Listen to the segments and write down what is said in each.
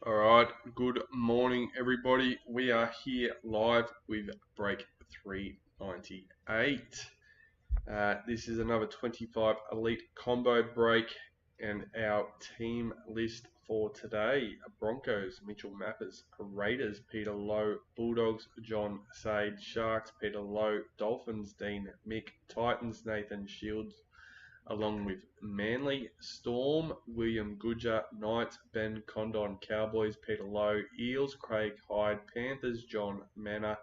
Alright, good morning everybody. We are here live with break 398. This is another 25 Elite combo break, and our team list for today: Broncos, Mitchell Mappas; Raiders, Peter Lowe; Bulldogs, John Saade; Sharks, Peter Lowe; Dolphins, Dean Mich; Titans, Nathan Shields; along with Manly; Storm, William Goodger; Knights, Ben Condon; Cowboys, Peter Lowe; Eels, Craig Hyde; Panthers, John Mannah;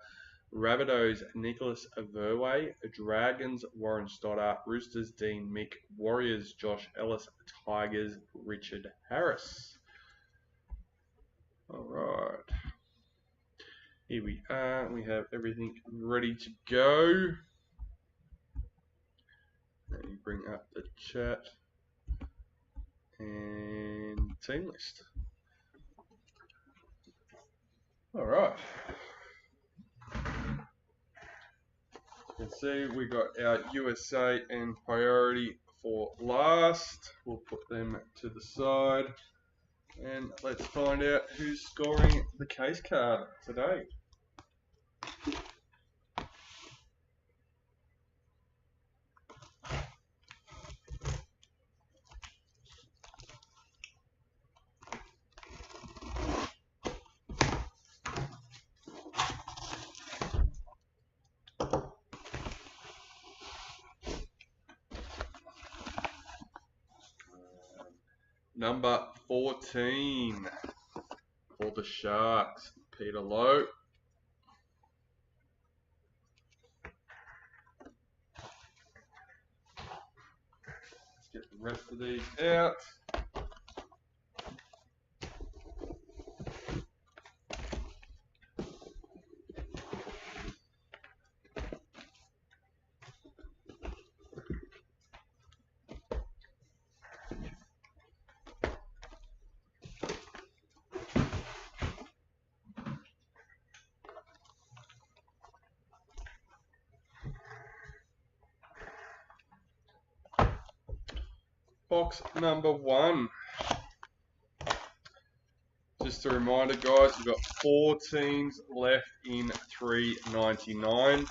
Rabbitohs, Nicholas Verwey; Dragons, Warren Stoddart; Roosters, Dean Mich; Warriors, Josh Ellis; Tigers, Richard Harris. Alright, here we are. We have everything ready to go. Let me bring up the chat and team list. Alright. You can see we got our USA and priority for last. We'll put them to the side and let's find out who's scoring the case card today. Number 14 for the Sharks, Peter Lowe. Let's get the rest of these out. Box number 1. Just a reminder, guys, we've got 4 teams left in 399.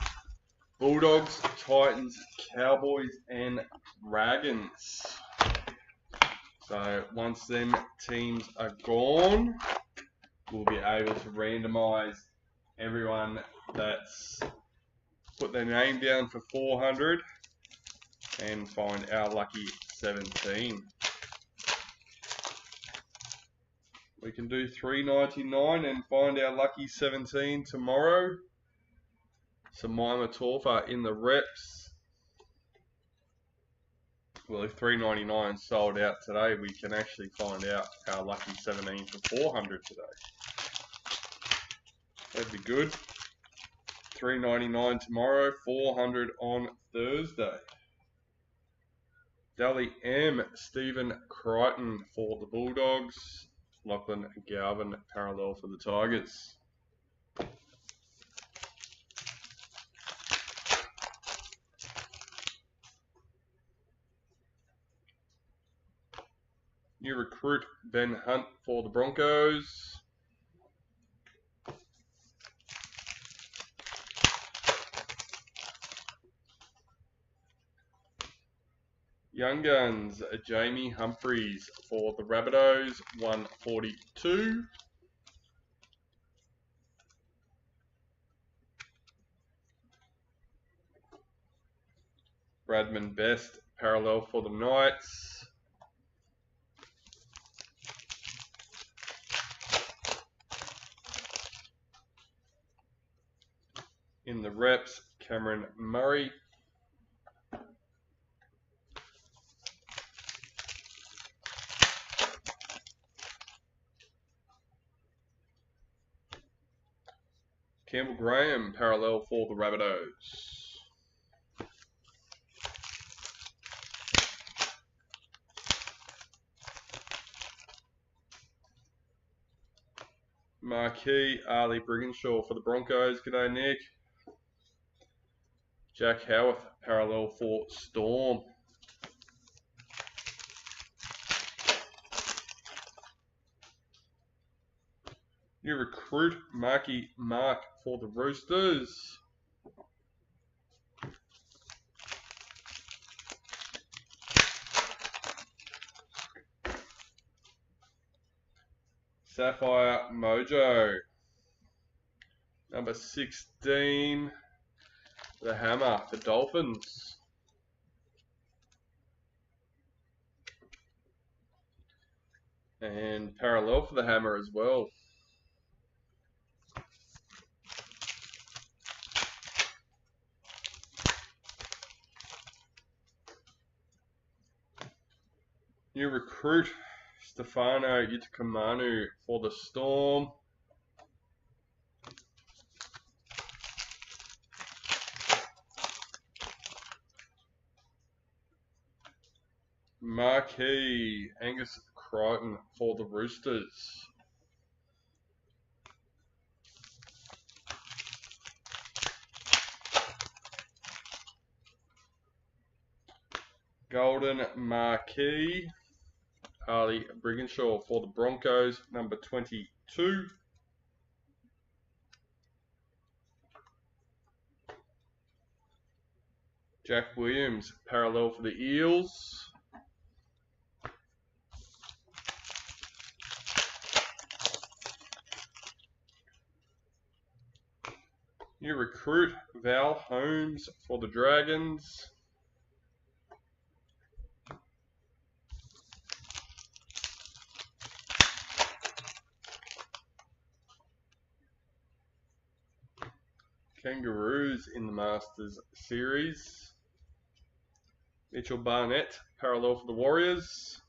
Bulldogs, Titans, Cowboys, and Dragons. So once them teams are gone, we'll be able to randomise everyone that's put their name down for 400 and find our lucky 17. We can do 399 and find our lucky 17 tomorrow. Samaima Torfa in the reps. Well, if 399 sold out today, we can actually find out our lucky 17 for 400 today. That'd be good. 399 tomorrow, 400 on Thursday. Dally M, Stephen Crichton for the Bulldogs. Lachlan Garvin parallel for the Tigers. New recruit Ben Hunt for the Broncos. Young Guns, Jamie Humphreys for the Rabbitohs, 142. Bradman Best, parallel for the Knights. In the reps, Cameron Murray. Campbell Graham, parallel for the Rabbitohs. Marquee, Ali Brigginshaw for the Broncos. G'day, Nick. Jack Howarth, parallel for Storm. New recruit, Marky Mark for the Roosters. Sapphire Mojo. Number 16, the Hammer, the Dolphins. And parallel for the Hammer as well. New recruit, Stefano Utakamanu for the Storm. Marquee, Angus Crichton for the Roosters. Golden Marquee, Harley Brigginshaw for the Broncos, number 22. Jack Williams, parallel for the Eels. New recruit, Val Holmes for the Dragons. Kangaroos in the Masters Series. Mitchell Barnett, parallel for the Warriors.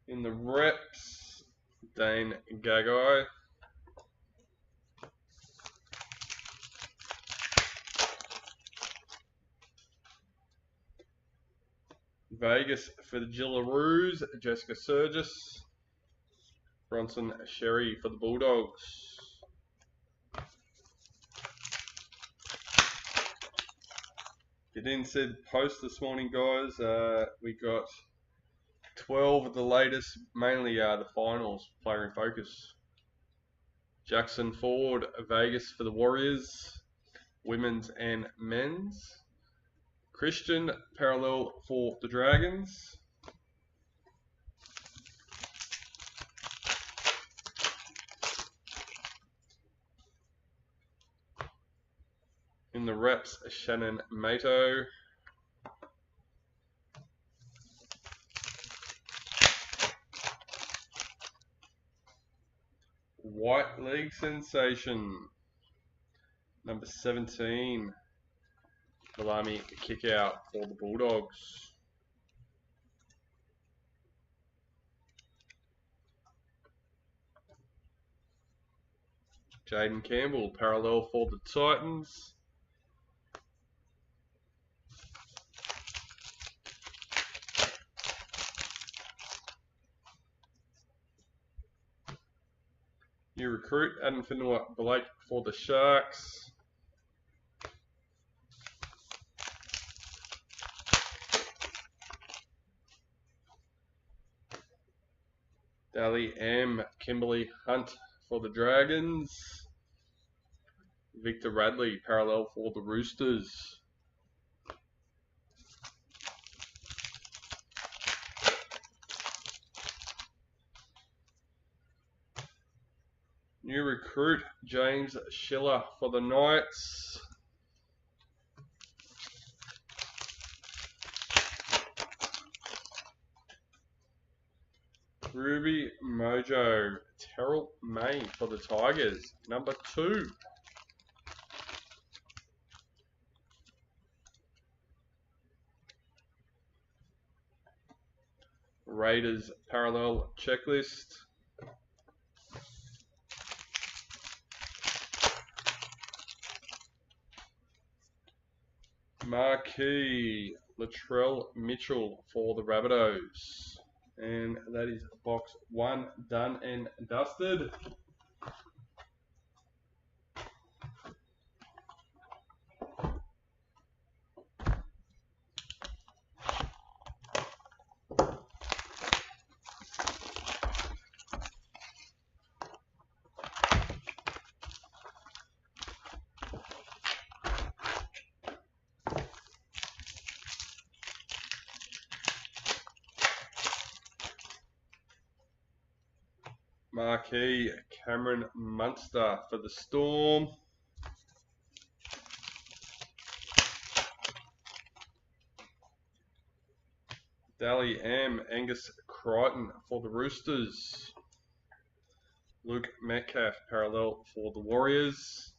In the reps, Dane Gagai. Vegas for the Gillaroos, Jessica Surgis. Bronson Sherry for the Bulldogs. If you didn't see the post this morning, guys, we got 12 of the latest, mainly the finals, player in focus. Jackson Ford, Vegas for the Warriors, women's and men's. Christian, parallel for the Dragons. In the reps, Shannon Mato. White League sensation, number 17, Salami kick out for the Bulldogs. Jaden Campbell, parallel for the Titans. New recruit, Adam Finua Blake for the Sharks. Dally M. Kimberly Hunt for the Dragons. Victor Radley, parallel for the Roosters. New recruit, James Schiller for the Knights. Ruby Mojo, Terrell May for the Tigers, number 2. Raiders parallel checklist. Marquee, Latrell Mitchell for the Rabbitohs. And that is box 1 done and dusted. Marquee, Cameron Munster for the Storm. Dally M, Angus Crichton for the Roosters. Luke Metcalf, parallel for the Warriors.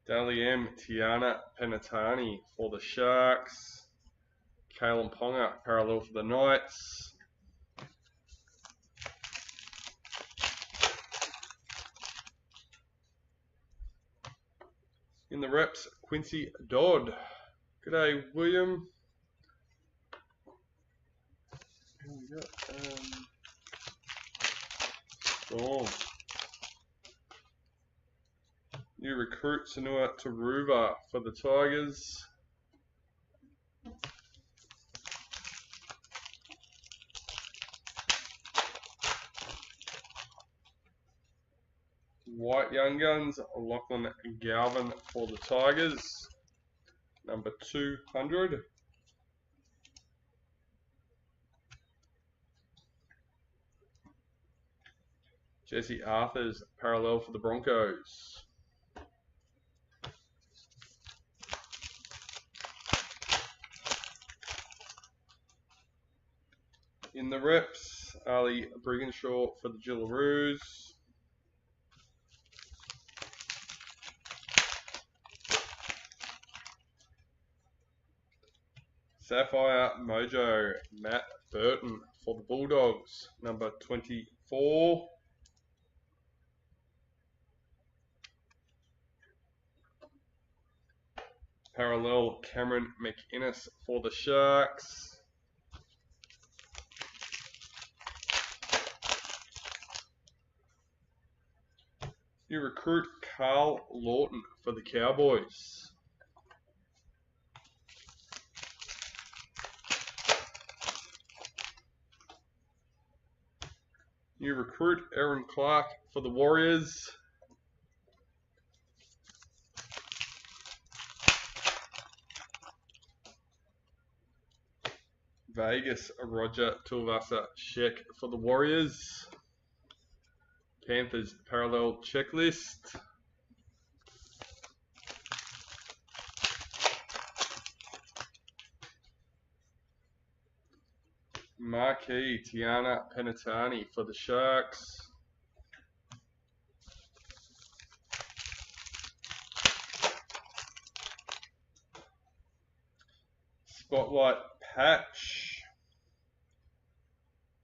Dally M, Tiana Penatani for the Sharks. Kalen Ponga, parallel for the Knights. In the reps, Quincy Dodd. G'day, William. Who we got? Storm. New recruit, Sanua Taruva for the Tigers. White Young Guns, Lachlan Galvin for the Tigers. Number 200. Jesse Arthurs, parallel for the Broncos. In the reps, Ali Brigginshaw for the Jillaroos. Sapphire Mojo, Matt Burton for the Bulldogs, number 24. Parallel Cameron McInnes for the Sharks. New recruit Carl Lawton for the Cowboys. New recruit Aaron Clark for the Warriors. Vegas Roger Tuivasa Sheck for the Warriors. Panthers parallel checklist. Marquee Tiana Penatani for the Sharks. Spotlight patch.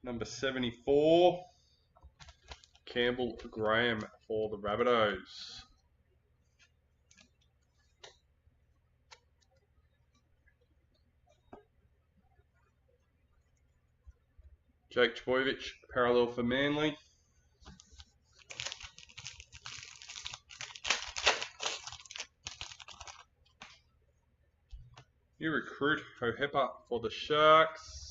Number 74. Campbell Graham for the Rabbitohs. Jake Chbojevic, parallel for Manly. New recruit Hohepa for the Sharks.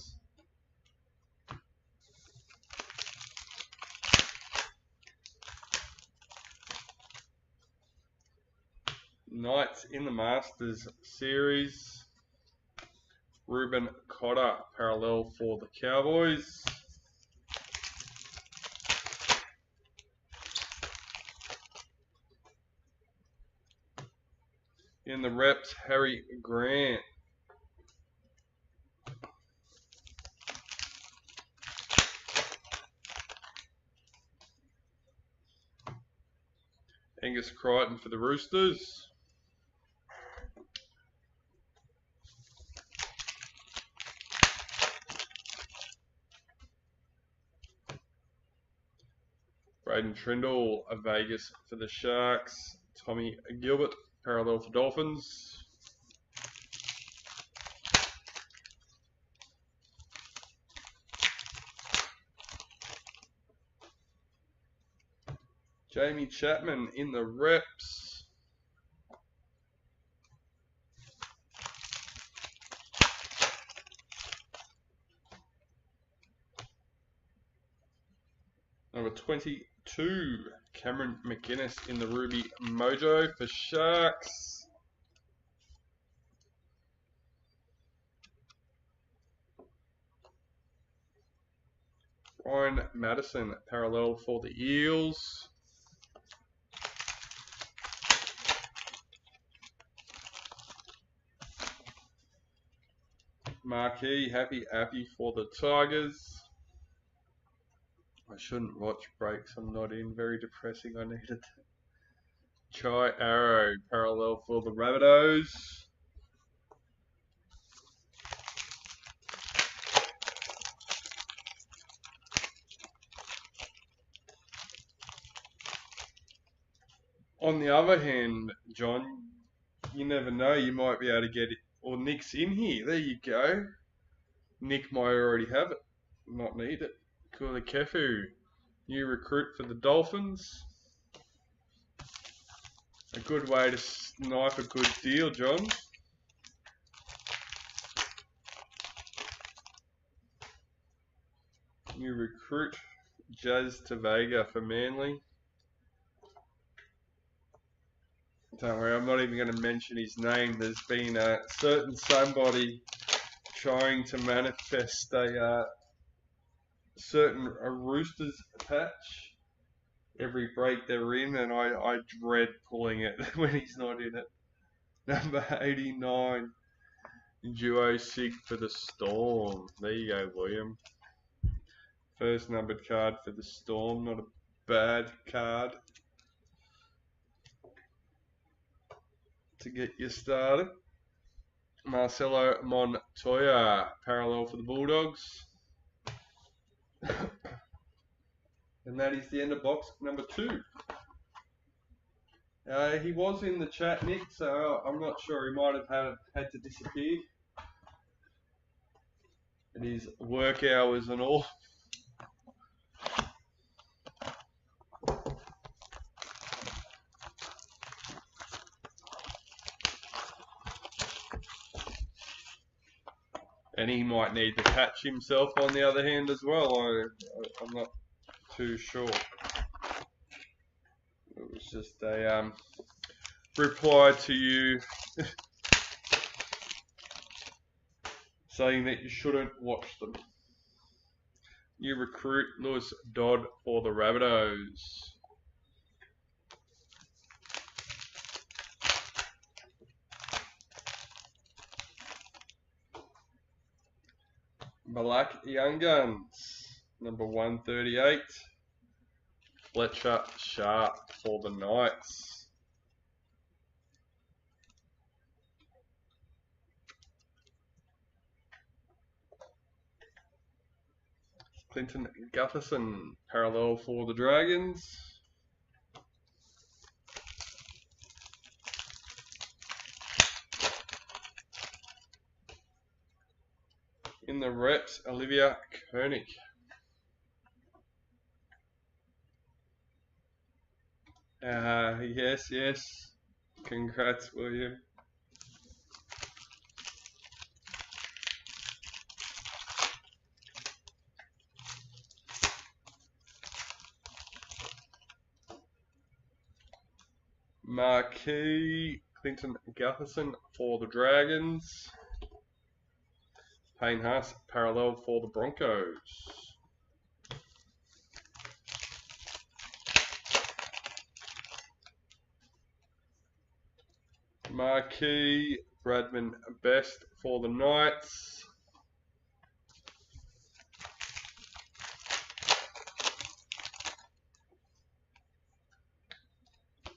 Knights in the Masters series. Ruben Cotter, parallel for the Cowboys. In the reps, Harry Grant. Angus Crichton for the Roosters. Braden Trindle of Vegas for the Sharks. Tommy Gilbert, parallel for Dolphins. Jamie Chapman in the reps. Number 22, Cameron McInnes in the Ruby Mojo for Sharks. Ryan Madison, parallel for the Eels. Marquee, happy for the Tigers. I shouldn't watch breaks, I'm not in. Very depressing, I need it. Chai Arrow, parallel for the Rabbitohs. On the other hand, John, you never know, you might be able to get it. Or Nick's in here, there you go. Nick might already have it, not need it. Kula Kefu, new recruit for the Dolphins. A good way to snipe a good deal, John. New recruit, Jazz Tavega for Manly. Don't worry, I'm not even going to mention his name. There's been a certain somebody trying to manifest a certain Roosters patch every break they're in, and I dread pulling it when he's not in it. Number 89, Duo Sig for the Storm. There you go, William. First numbered card for the Storm, not a bad card to get you started. Marcelo Montoya, parallel for the Bulldogs. And that is the end of box number 2. He was in the chat, Nick, so I'm not sure. He might have had to disappear. It is work hours and all. And he might need to patch himself on the other hand as well. I'm not too sure. It was just a reply to you saying that you shouldn't watch them. New recruit Lewis Dodd for the Rabbitohs. Black Young Guns, number 138. Fletcher Sharp for the Knights. Clinton Gutherson, parallel for the Dragons. In the reps, Olivia Koenig. Yes. Congrats, William. Marquee, Clinton Gutherson for the Dragons. Payne Haas, parallel for the Broncos. Marquee, Bradman Best for the Knights.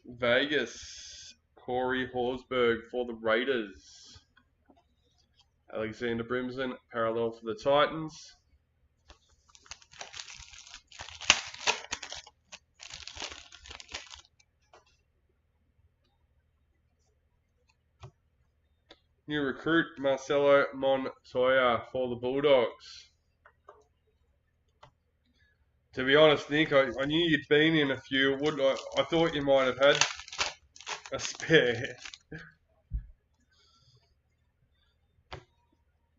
Vegas, Corey Horsburgh for the Raiders. Alexander Brimson, parallel for the Titans. New recruit Marcelo Montoya for the Bulldogs. To be honest, Nick, I knew you'd been in a few. I thought you might have had a spare.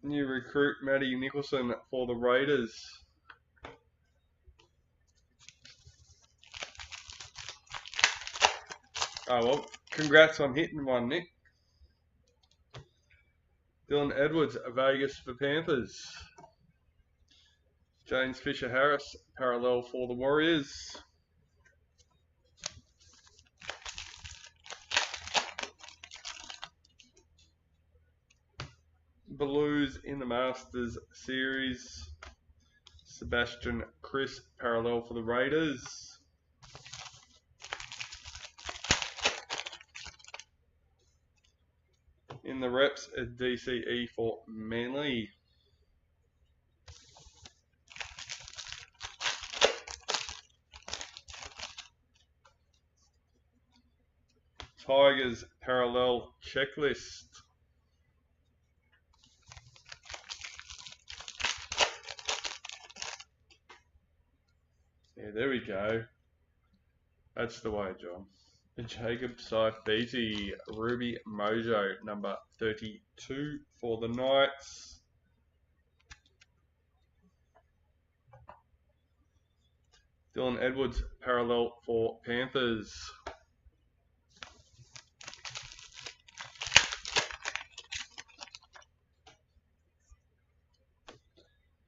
New recruit Matty Nicholson for the Raiders. Oh well, congrats on hitting one, Nick. Dylan Edwards, Vegas for Panthers. James Fisher-Harris, parallel for the Warriors. Blues in the Masters series. Sebastian Chris, parallel for the Raiders. In the reps, a DCE for Manly. Tigers parallel checklist. Yeah, there we go. That's the way, John. Jacob Saifiti, Ruby Mojo, number 32 for the Knights. Dylan Edwards, parallel for Panthers.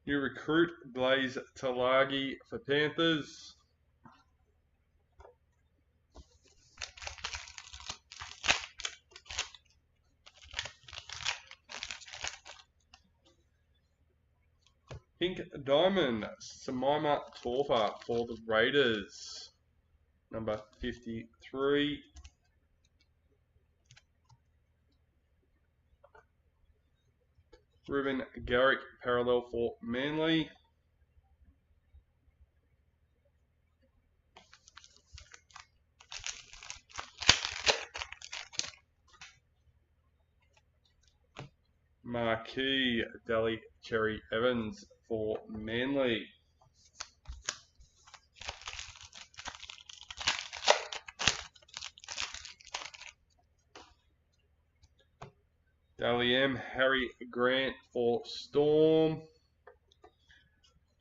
New recruit, Blaze Talagi for Panthers. Pink Diamond, Samima Torfa for the Raiders, number 53. Ruben Garrick, parallel for Manly. Marquee, Dally Cherry Evans for Manly. Dally M, Harry Grant for Storm.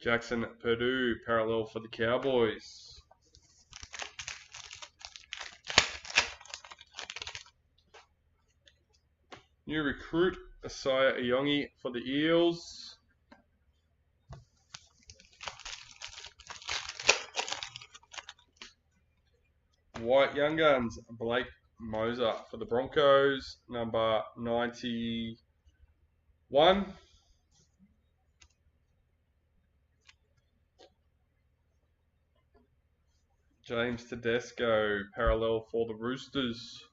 Jackson Purdue, parallel for the Cowboys. New recruit, Asaya Iyongi for the Eels. White Young Guns, Blake Moser for the Broncos, number 91. James Tedesco, parallel for the Roosters.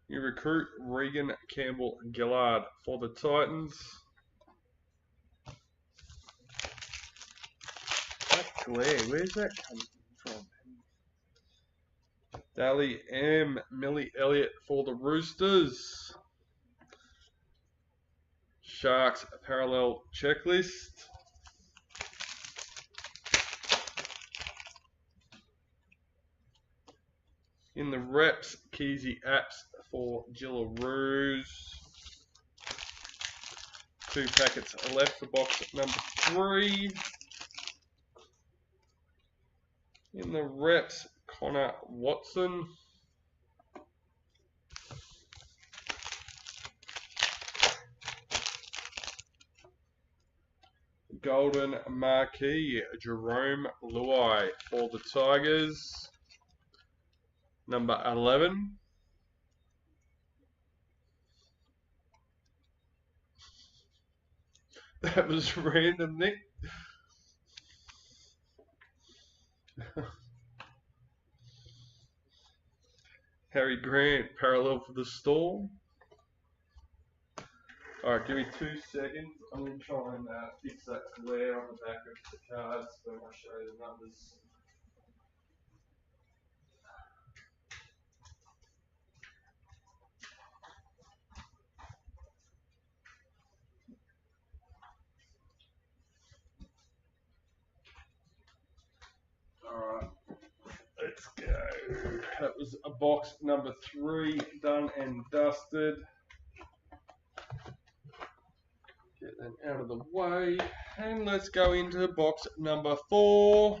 New recruit, Regan Campbell Gillard for the Titans. That glare, where's that coming from? Dally M, Millie Elliott for the Roosters. Sharks parallel checklist. In the reps, Keezy Apps for Gillaroos. 2 packets left for box number 3. In the reps, Connor Watson. Golden Marquee, Jerome Lowe for the Tigers, number 11. That was random, Nick. Harry Grant, parallel for the Storm. Alright, give me 2 seconds. I'm going to try and fix that glare on the back of the cards when I show you the numbers. Alright, let's go. That was a box number 3, done and dusted. Get them out of the way. And let's go into box number 4.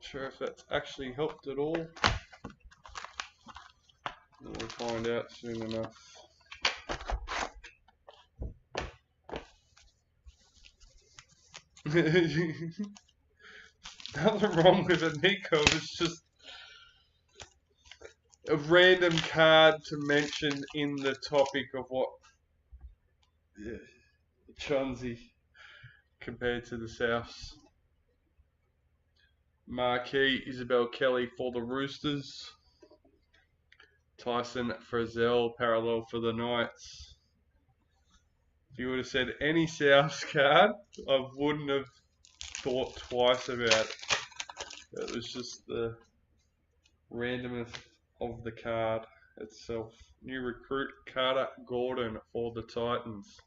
sure if that's actually helped at all. We'll find out soon enough. Nothing wrong with it, Nico. It's just a random card to mention in the topic of what Chauncey compared to the Souths. Marquee Isabel Kelly for the Roosters. Tyson Frizzell parallel for the Knights. If you would have said any Souths card, I wouldn't have thought twice about it. It was just the randomness of the card itself. New recruit Carter Gordon for the Titans.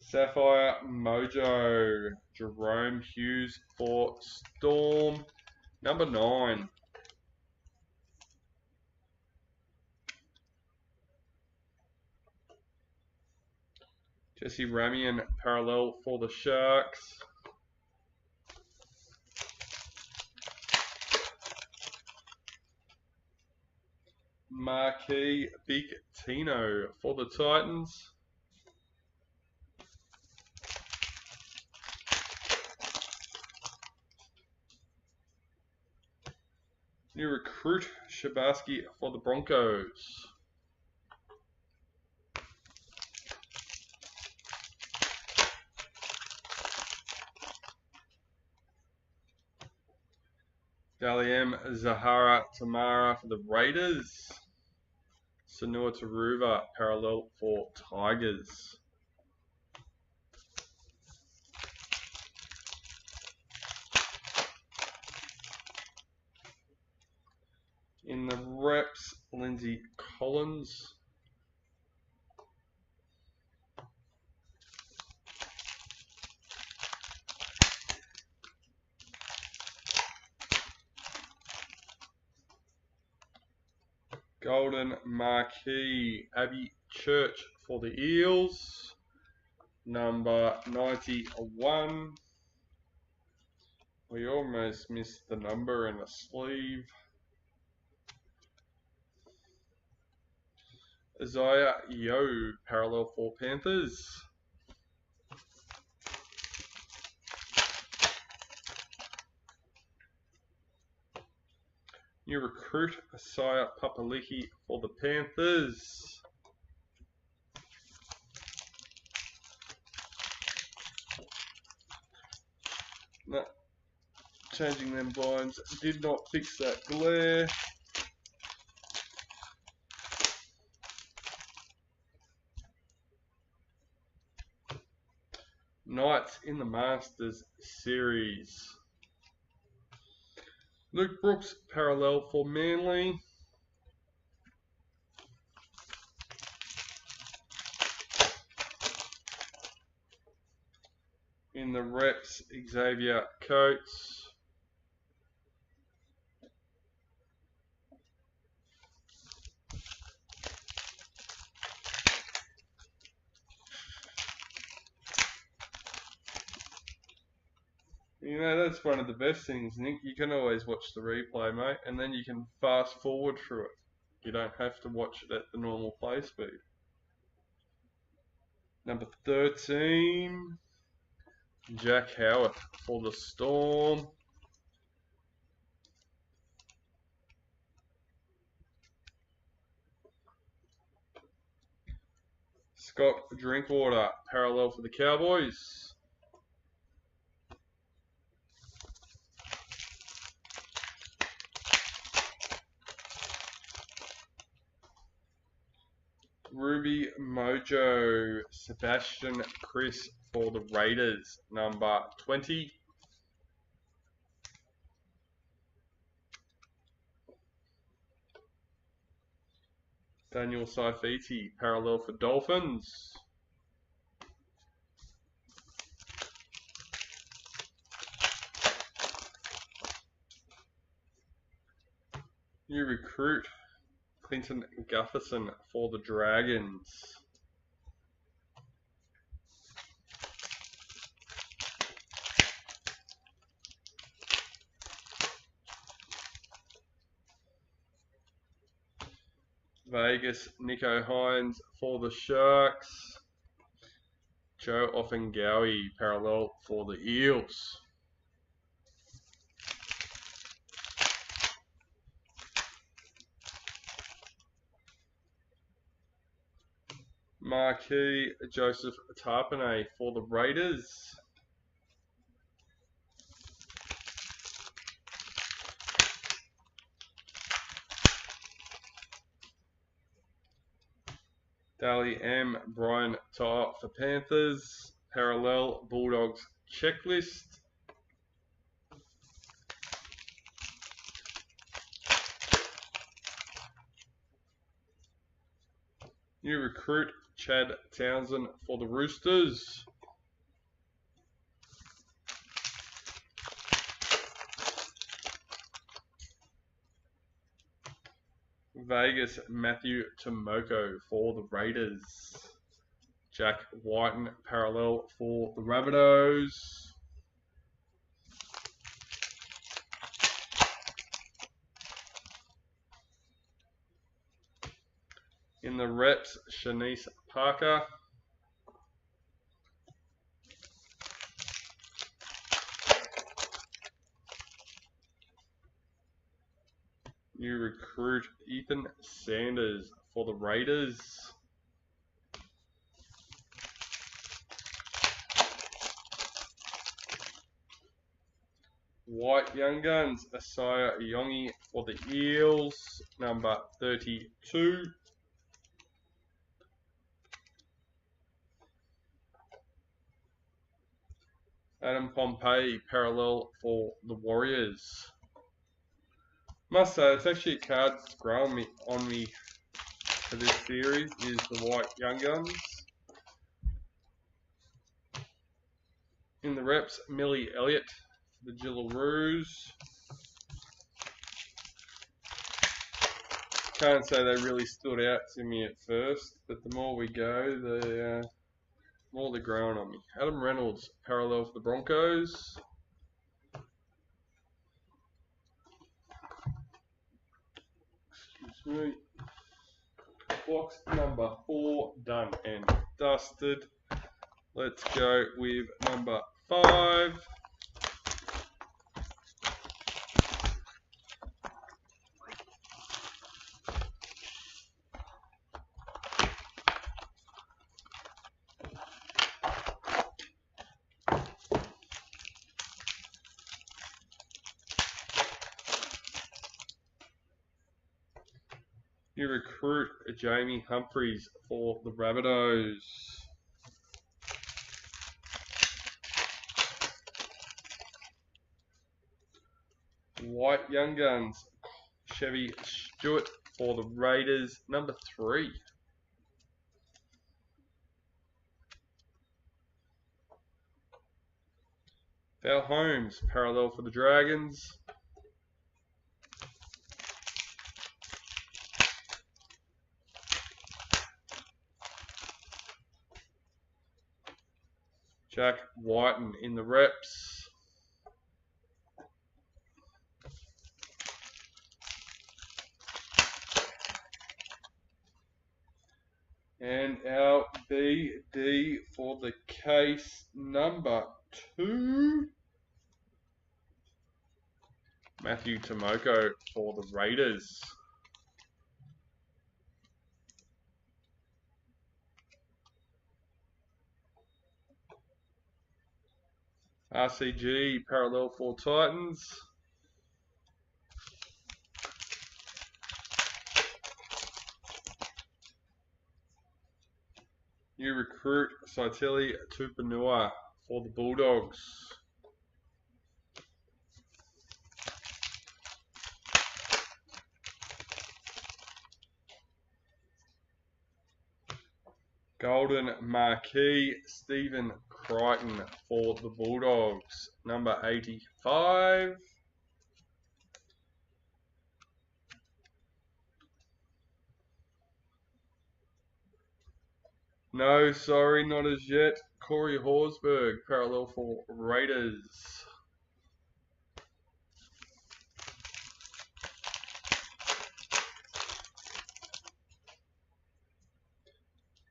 Sapphire Mojo, Jerome Hughes for Storm, number 9. Jesse Ramian, parallel for the Sharks. Marquee Big Tino for the Titans. New recruit Shabarsky for the Broncos. Daliam Zahara Tamara for the Raiders. Sanua Taruva parallel for Tigers. In the reps, Lindsay Collins. Golden Marquee, Abby Church for the Eels. Number 91. We almost missed the number in the sleeve. Isaiah Yeo, parallel for Panthers. New recruit Isaiah Papali'i for the Panthers. No, changing them blinds did not fix that glare. Knights in the Masters series. Luke Brooks, parallel for Manly. In the reps, Xavier Coates. You know, that's one of the best things, Nick. You can always watch the replay, mate, and then you can fast forward through it. You don't have to watch it at the normal play speed. Number 13, Jack Howard for the Storm. Scott Drinkwater, parallel for the Cowboys. Ruby Mojo, Sebastian Chris for the Raiders, number 20. Daniel Saifiti, parallel for Dolphins. New recruit, Clinton Gutherson for the Dragons. Vegas, Nico Hines for the Sharks. Joe Offengawi, parallel for the Eels. Marquee, Joseph Tarpanay for the Raiders. Dally M, Brian Tyre for Panthers. Parallel, Bulldogs checklist. New recruit, Chad Townsend for the Roosters. Vegas, Matthew Tomoko for the Raiders. Jack Whiten, parallel for the Rabbitohs. In the reps, Shanice Parker. New recruit, Ethan Sanders for the Raiders. White Young Guns, Asaya Yongi for the Eels, number 32. Adam Pompey, parallel for the Warriors. Must say, it's actually a card that's growing on me for this series is the White Young Guns. In the reps, Millie Elliott for the Jillaroos. Can't say they really stood out to me at first, but the more we go, the more they're growing on me. Adam Reynolds, parallel for the Broncos. Excuse me. Box number 4 done and dusted. Let's go with number 5. You recruit Jamie Humphries for the Rabbitohs. White Young Guns, Chevy Stewart for the Raiders, number 3. Val Holmes, parallel for the Dragons. Jack Whiten in the reps. And our BD for the case number 2. Matthew Tomoko for the Raiders. RCG, parallel for Titans. New recruit, Saitili Tupanua for the Bulldogs. Golden Marquee, Stephen Crichton for the Bulldogs, number 85. No, sorry, not as yet. Corey Horsburgh, parallel for Raiders.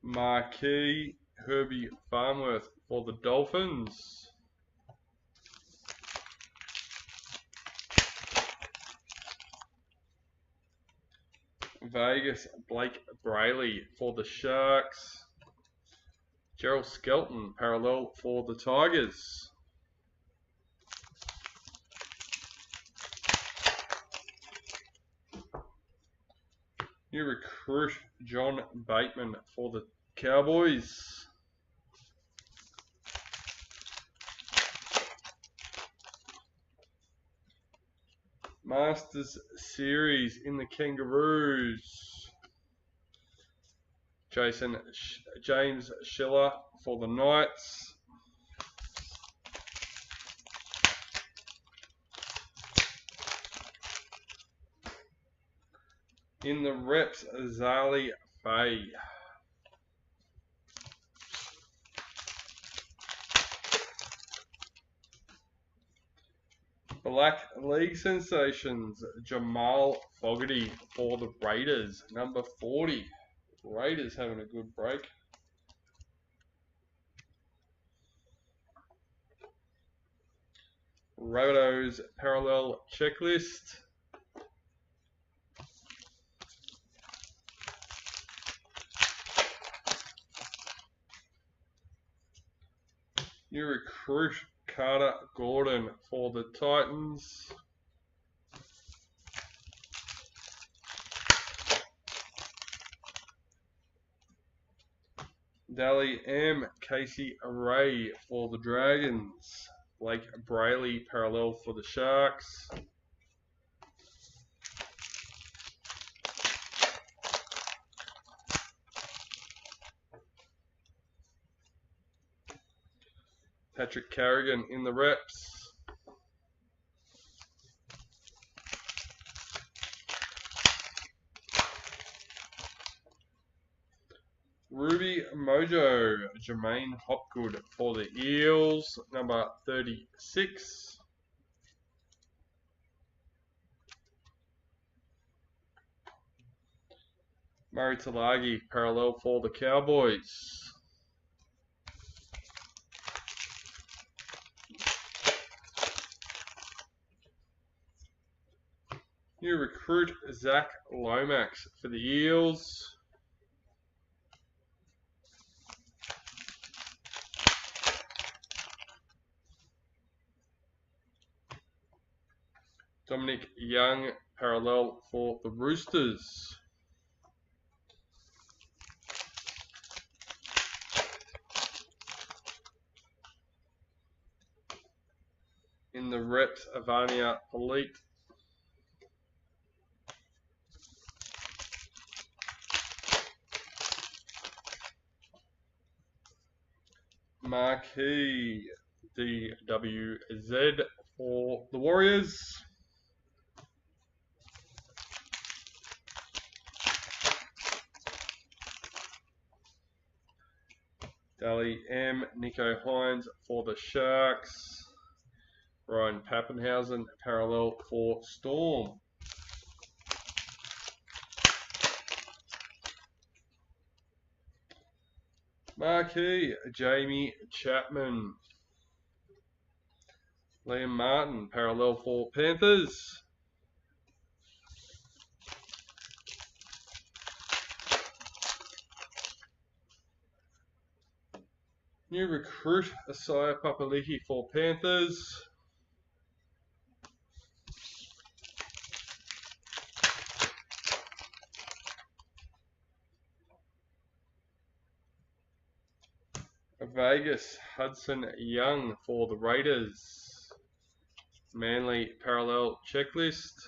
Marquee, Herbie Farnworth for the Dolphins. Vegas, Blake Brayley for the Sharks. Gerald Skelton, parallel for the Tigers. New recruit, John Bateman for the Cowboys. Masters Series in the Kangaroos. James Schiller for the Knights. In the reps, Zali Faye. Black League Sensations, Jamal Fogarty for the Raiders, number 40. Raiders having a good break. Rabbitohs parallel checklist. New recruit, Carter Gordon for the Titans. Dally M, Casey Ray for the Dragons. Blake Brayley parallel for the Sharks. Patrick Carrigan in the reps. Ruby Mojo, Jermaine Hopgood for the Eels, number 36. Murray Talagi, parallel for the Cowboys. New recruit, Zach Lomax for the Eels. Dominic Young, parallel for the Roosters. In the reps, Avania Elite. Marquee DWZ for the Warriors. Dally M, Nico Hines for the Sharks. Ryan Pappenhausen, parallel for Storm. Marquee, Jamie Chapman. Liam Martin, parallel for Panthers. New recruit, Asaya Papali'i for Panthers. Vegas, Hudson Young for the Raiders. Manly parallel checklist.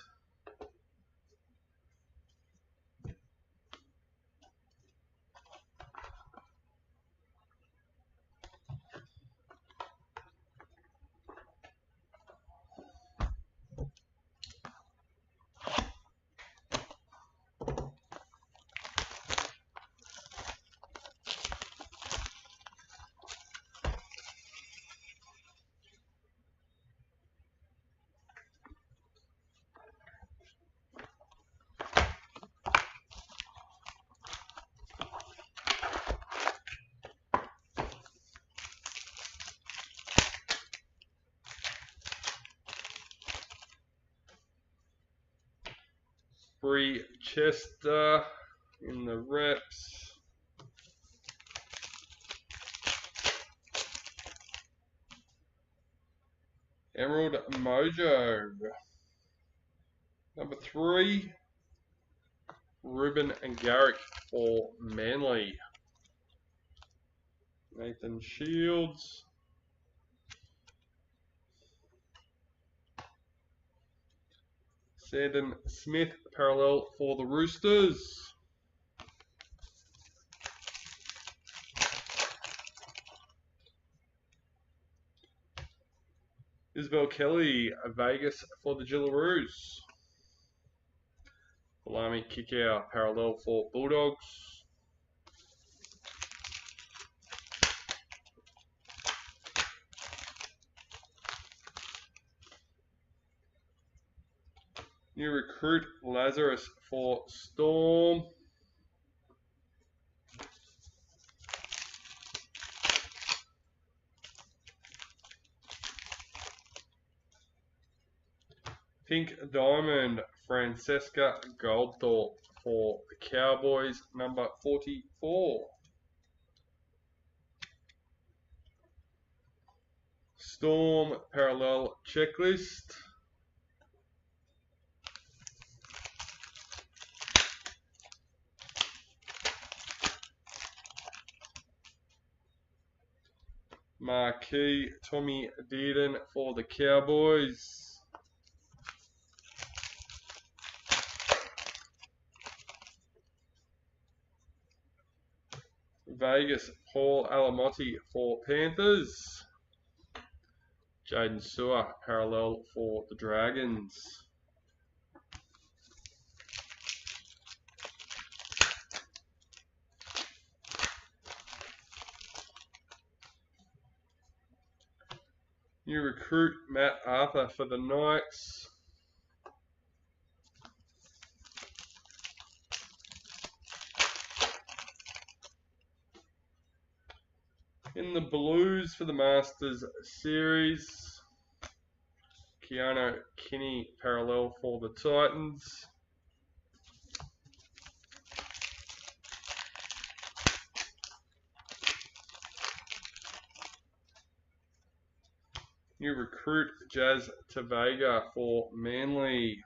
Free Chester in the reps. Emerald Mojo. Number 3, Ruben and Garrick for Manly. Nathan Shields. Sandon Smith parallel for the Roosters. Isabel Kelly, Vegas for the Jillaroos. Salami Kickout parallel for Bulldogs. New recruit Lazarus for Storm. Pink Diamond Francesca Goldthorpe for the Cowboys, number 44. Storm parallel checklist. Marquee Tommy Dearden for the Cowboys. Vegas Paul Alamotti for Panthers. Jaden Sewer parallel for the Dragons. New recruit Matt Arthur for the Knights. In the Blues for the Masters Series, Keanu Kinney parallel for the Titans. New recruit Jazz Tavega for Manly.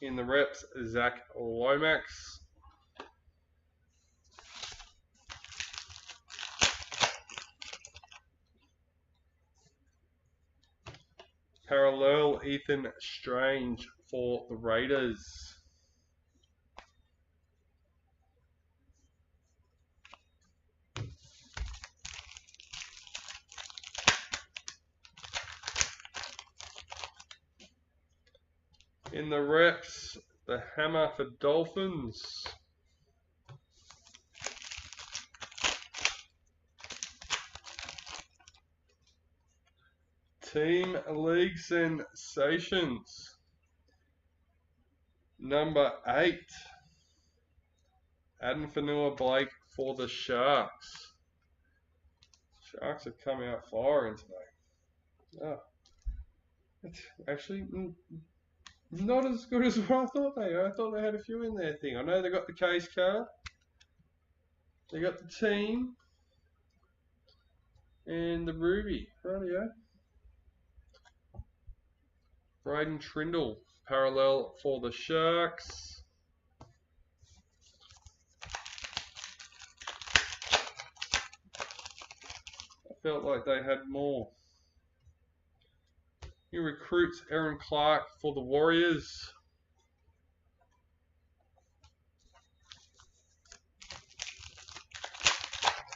In the reps, Zach Lomax. Parallel Ethan Strange for the Raiders. In the reps, the hammer for Dolphins. Team League Sensations. Number 8, Adam Fanua Blake for the Sharks. Sharks have come out firing today. Oh, it's actually not as good as what I thought they were. I thought they had a few in their thing. I know they got the case card. They got the team. And the Ruby. Rightio. Braden Trindle. Parallel for the Sharks. I felt like they had more. New recruits Aaron Clark for the Warriors.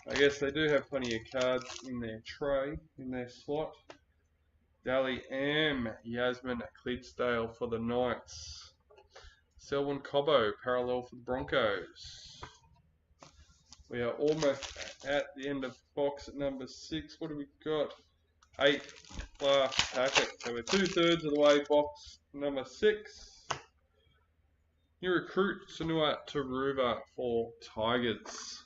I guess they do have plenty of cards in their tray, in their slot. Dally Am, Yasmin Clydesdale for the Knights. Selwyn Cobbo, parallel for the Broncos. We are almost at the end of box number 6. What do we got? 8th last packet. So we're 2/3 of the way, box number 6. New recruit Sanua Taruva for Tigers.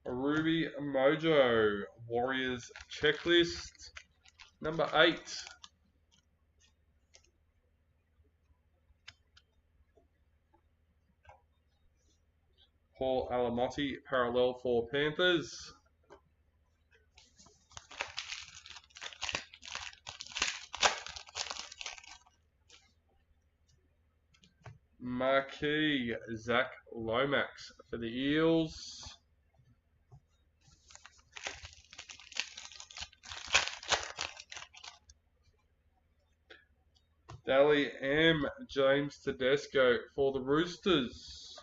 Ruby Mojo, Warriors checklist, number 8. Paul Alamotti, parallel for Panthers. Marquee, Zach Lomax for the Eels. Dally M, James Tedesco for the Roosters.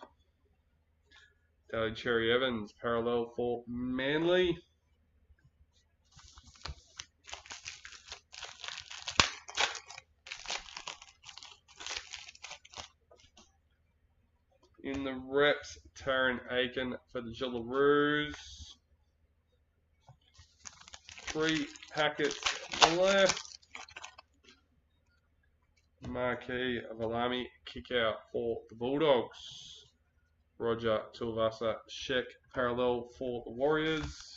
Dally Cherry Evans, parallel for Manly. In the reps, Taryn Aiken for the Jillaroos. 3 packets left. Marquee Valami kick out for the Bulldogs. Roger Tuivasa Sheck parallel for the Warriors.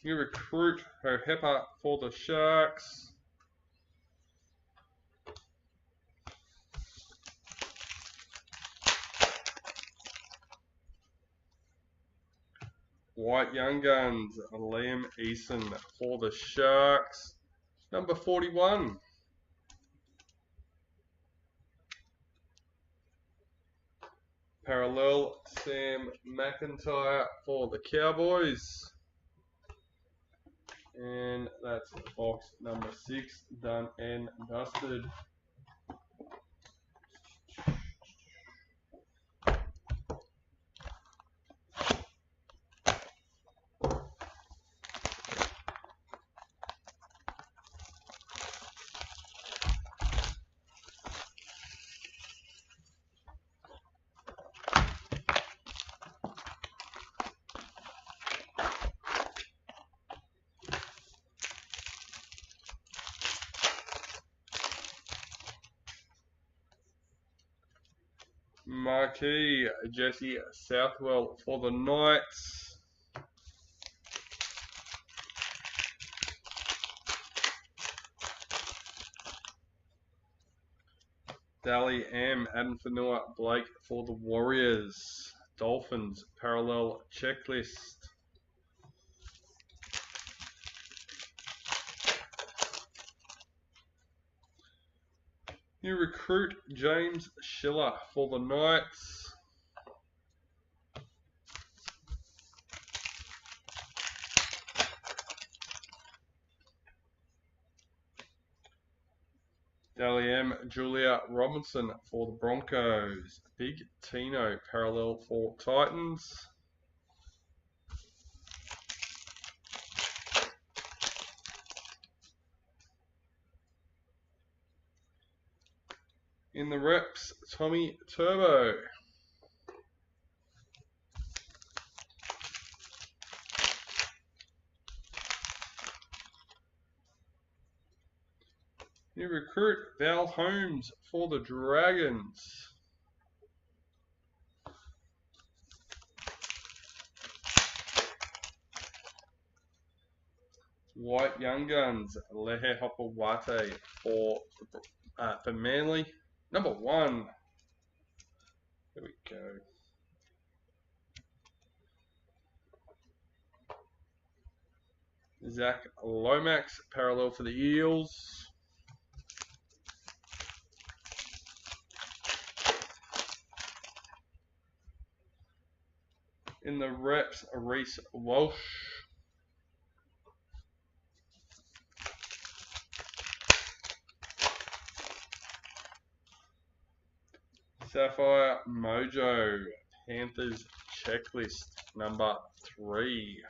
You recruit Hohepa for the Sharks. White Young Guns, Liam Eason for the Sharks. Number 41. Parallel, Sam McIntyre for the Cowboys. And that's box number 6, done and dusted. Marquee, Jesse Southwell for the Knights. Dally M, Adam Fanua Blake for the Warriors. Dolphins, parallel checklist. You recruit James Schiller for the Knights. Dally M, Julia Robinson for the Broncos. Big Tino parallel for Titans. In the reps, Tommy Turbo. You recruit Val Holmes for the Dragons. White Young Guns, Lehe Hopawate for Manly. Number 1. There we go. Zach Lomax, parallel for the Eels. In the reps, Reece Walsh. Sapphire Mojo, Panthers checklist, number 3.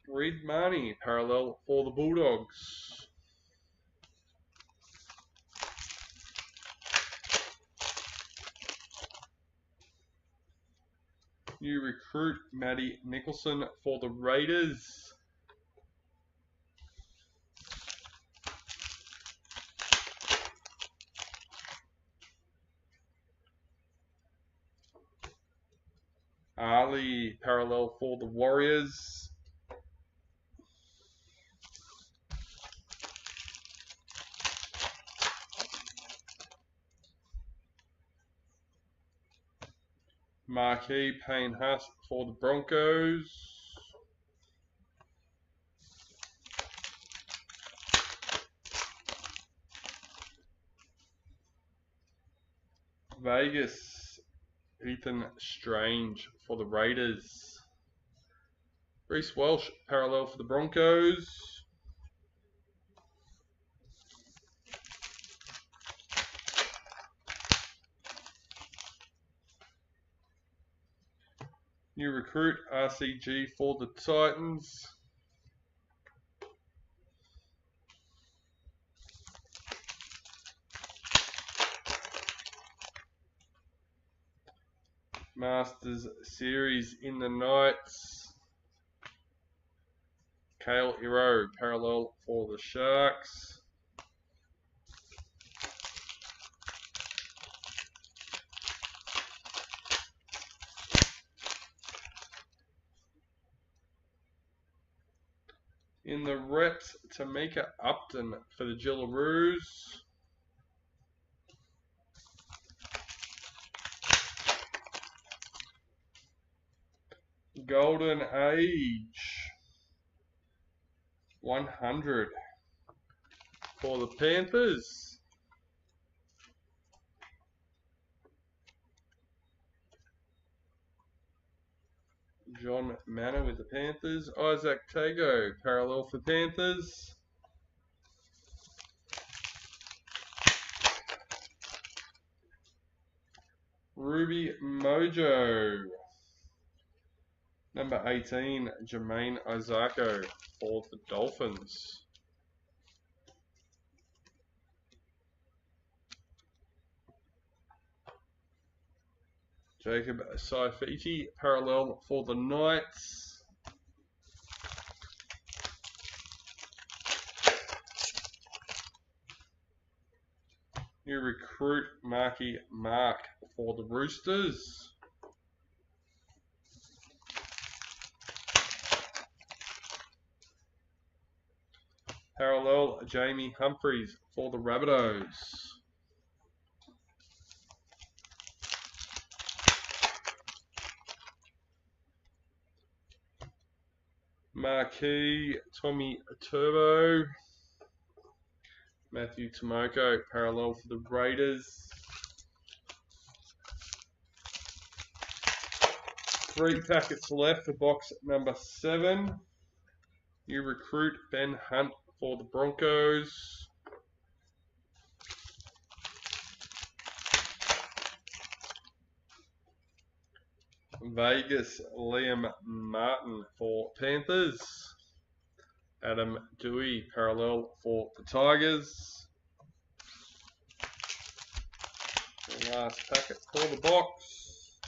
Reed Marnie, parallel for the Bulldogs. New recruit, Matty Nicholson for the Raiders. Ali, parallel for the Warriors. Marquee, Payne Haas for the Broncos. Vegas, Ethan Strange for the Raiders. Reece Welsh, parallel for the Broncos. New recruit, RCG for the Titans. Masters Series in the Knights. Kale Hero, parallel for the Sharks. In the reps, Tamika Upton for the Jillaroos. Golden Age 100 for the Panthers. John Mannah with the Panthers. Isaac Tago, parallel for Panthers. Ruby Mojo. Number 18, Jermaine Isako for the Dolphins. Jacob Saifiti, parallel for the Knights. New recruit, Marky Mark for the Roosters. Parallel, Jamie Humphries for the Rabbitohs. Marquee, Tommy Turbo. Matthew Tomoko, parallel for the Raiders. 3 packets left for box number 7. New recruit, Ben Hunt for the Broncos. Vegas, Liam Martin for Panthers. Adam Dewey, parallel for the Tigers. The last packet for the box.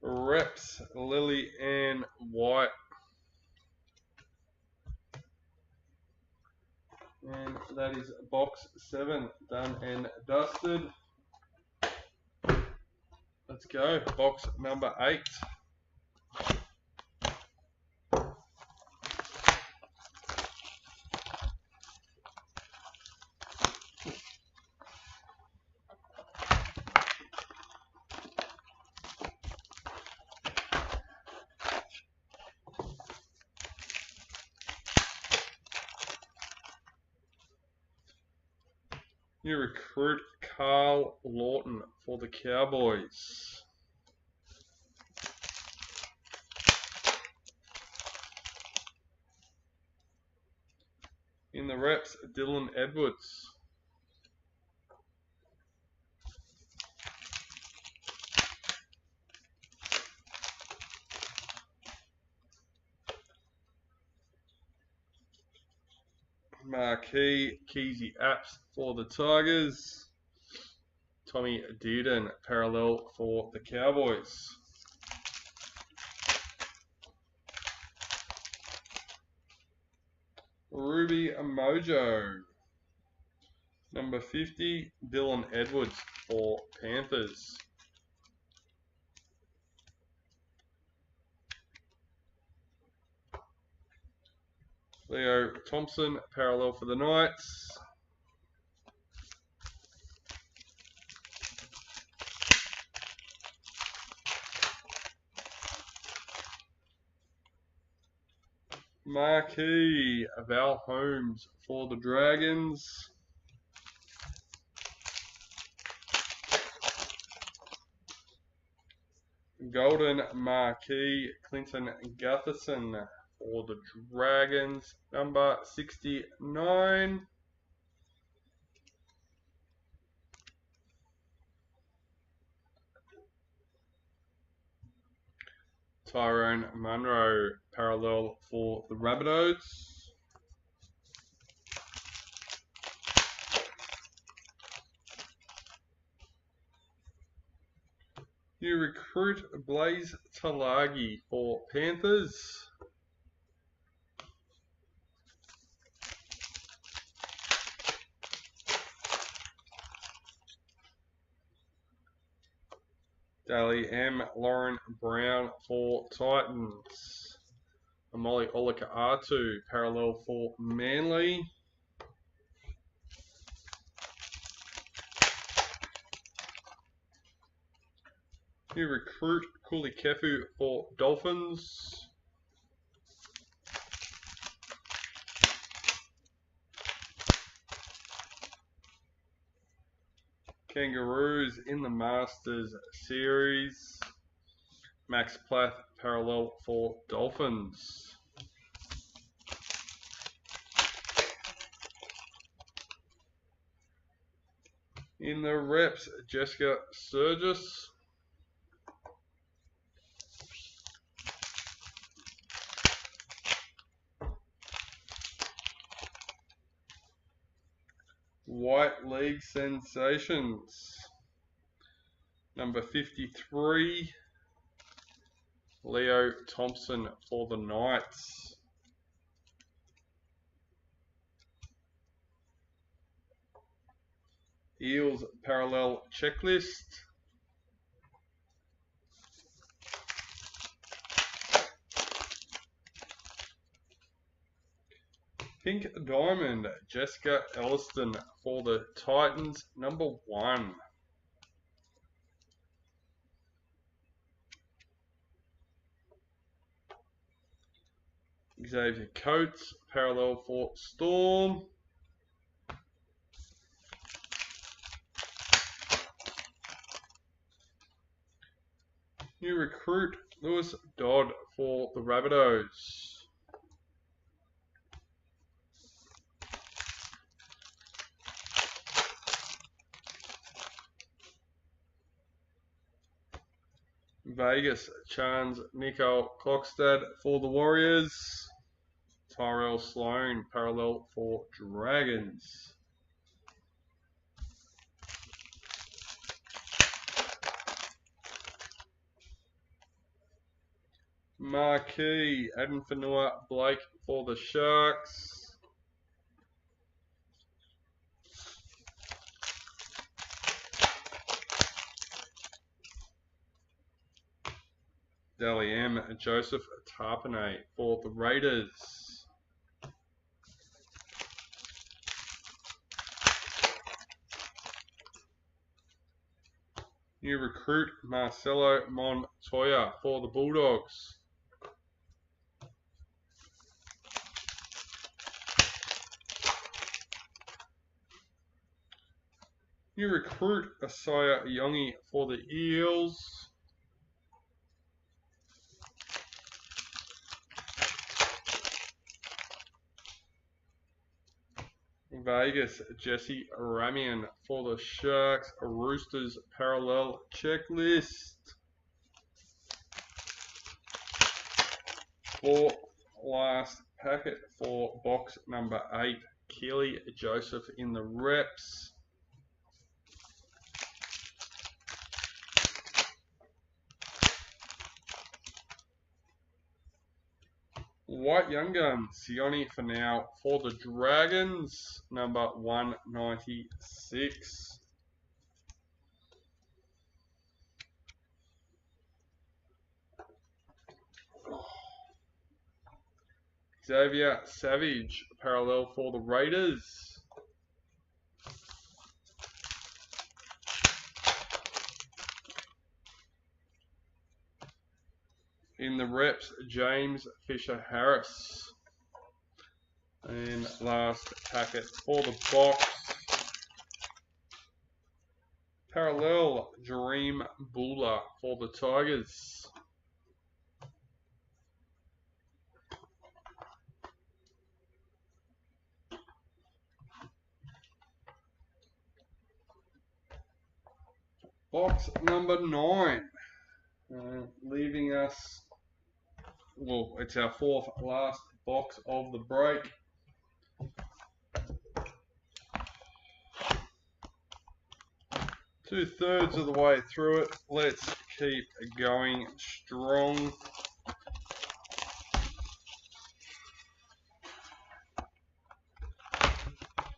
Reps, Lily Ann White. And that is box 7 done and dusted. Let's go, box number 8. New recruit, Carl Lawton for the Cowboys. In the reps, Dylan Edwards. Marquee, Keezy Apps for the Tigers. Tommy Dearden, parallel for the Cowboys. Ruby Mojo. Number 50, Dylan Edwards for Panthers. Leo Thompson, parallel for the Knights. Marquee, Val Holmes for the Dragons. Golden Marquee, Clinton Gutherson for the Dragons. Number 69. Tyrone Munro, parallel for the Rabbitohs. You recruit Blaze Talagi for Panthers. Daly M. Lauren Brown for Titans. Amoli Olaka-Atu, parallel for Manly. You recruit Kuli Kefu for Dolphins. Kangaroos in the Masters series. Max Plath, parallel for Dolphins. In the reps, Jessica Surgis. White League Sensations. Number 53, Leo Thompson for the Knights. Eels parallel checklist. Pink Diamond, Jessica Elliston for the Titans, number 1. Xavier Coates, parallel for Storm. New recruit, Lewis Dodd for the Rabbitohs. Vegas, Chance Nico Klokstad for the Warriors. Tyrell Sloan, parallel for Dragons. Marquee, Adam Fanua Blake for the Sharks. Dally M. Joseph Tarpanay for the Raiders. New recruit Marcelo Montoya for the Bulldogs. New recruit Asaya Yongi for the Eels. Vegas, Jesse Ramian for the Sharks. Roosters parallel checklist. Fourth last packet for box number 8. Keely Joseph in the reps. White Young Gun, Sione for now for the Dragons, number 196. Xavier Savage, parallel for the Raiders. In the reps, James Fisher-Harris. And last packet for the box. Parallel, Dream Buller for the Tigers. Box number 9. Leaving us, well, it's our 4th last box of the break. Two-thirds of the way through it. Let's keep going strong.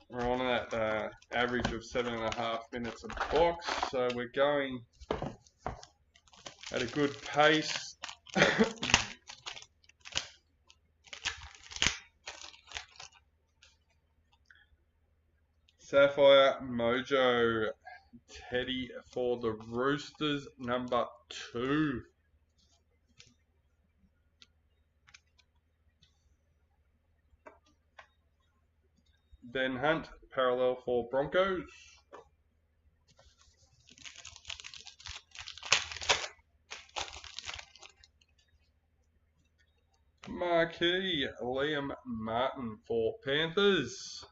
We're on that average of 7.5 minutes a box, so we're going at a good pace. Sapphire Mojo Teddy for the Roosters, number 2. Ben Hunt, parallel for Broncos. Marquee, Liam Martin for Panthers.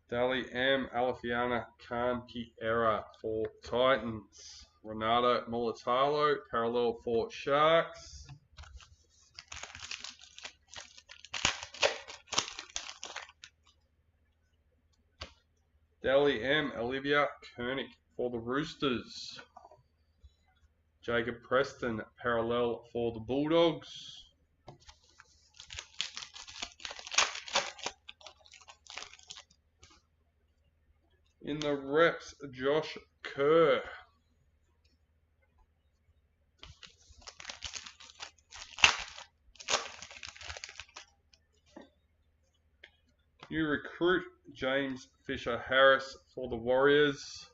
Dali M. Alafiana Canberra for Titans. Renato Mulatalo, parallel for Sharks. Dali M. Olivia Koenig for the Roosters. Jacob Preston, parallel for the Bulldogs. In the reps, Josh Kerr. New recruit, James Fisher-Harris for the Warriors.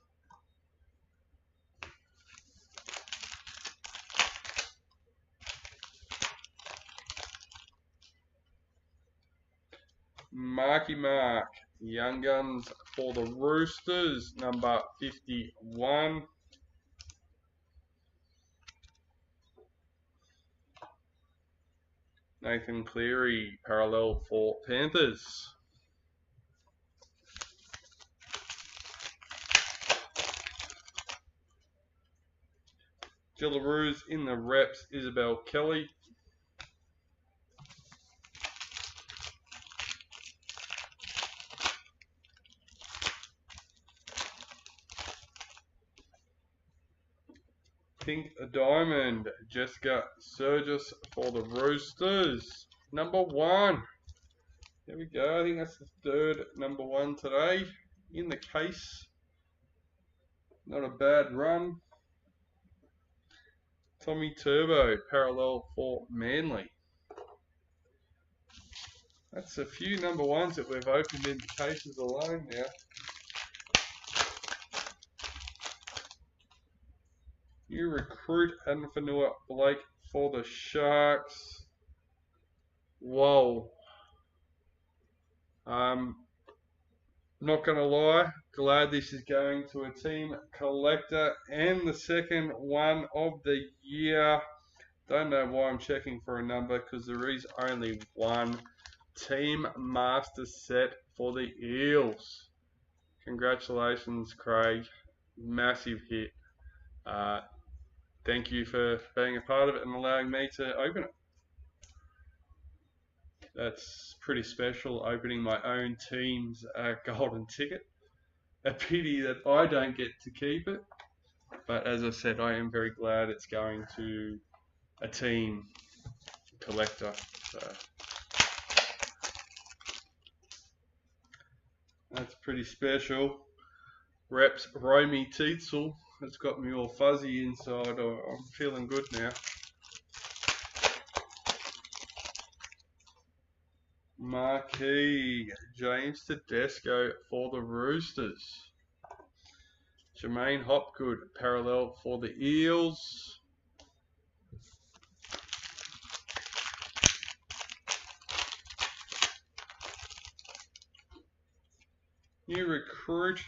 Marky Mark, Young Guns for the Roosters, number 51. Nathan Cleary, parallel for Panthers. Jillaroos in the reps, Isabel Kelly. Pink Diamond, Jessica Surgis for the Roosters, number 1. There we go. I think that's the 3rd number 1 today in the case. Not a bad run. Tommy Turbo, parallel for Manly. That's a few number 1s that we've opened in the cases alone now. New recruit, Anfanua Blake for the Sharks. Whoa. Not going to lie, glad this is going to a team collector and the second one of the year. Don't know why I'm checking for a number because there is only one team master set for the Eels. Congratulations, Craig. Massive hit. Thank you for being a part of it and allowing me to open it. That's pretty special, opening my own team's golden ticket. a pity that I don't get to keep it. But as I said, I am very glad it's going to a team collector. So that's pretty special. Reps Romy Teetsel. It's got me all fuzzy inside. I'm feeling good now. Marquee James Tedesco for the Roosters. Jermaine Hopgood parallel for the Eels. New recruit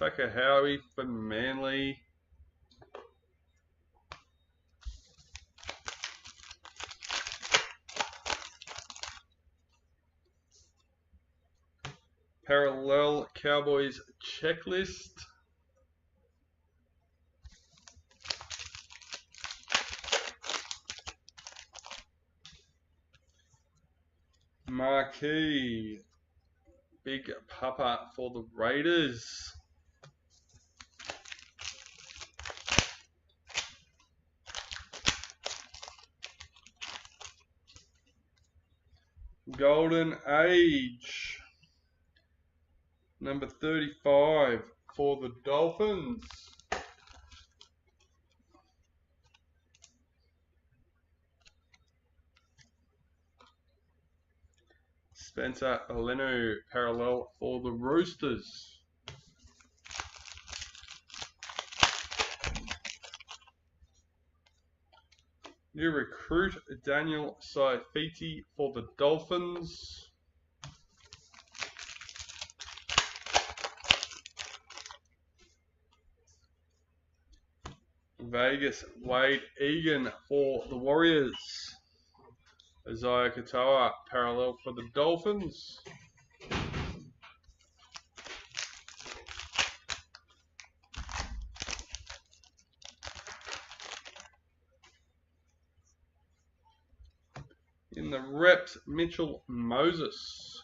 Takahowie for Manly. Parallel Cowboys checklist. Marquee Big Papa for the Raiders. Golden Age number 35 for the Dolphins. Spencer Leno parallel for the Roosters. New recruit Daniel Saifiti for the Dolphins. Vegas Wade Egan for the Warriors. Isaiah Katoa parallel for the Dolphins. In the reps, Mitchell Moses.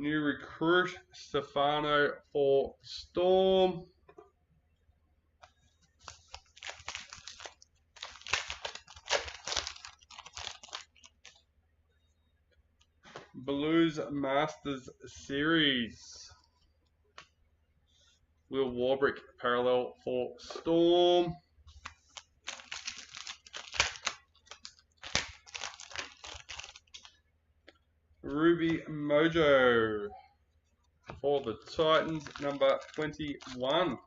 New recruit Stefano for Storm. Blues Masters Series. Will Warbrick parallel for Storm. Ruby Mojo for the Titans, number 21.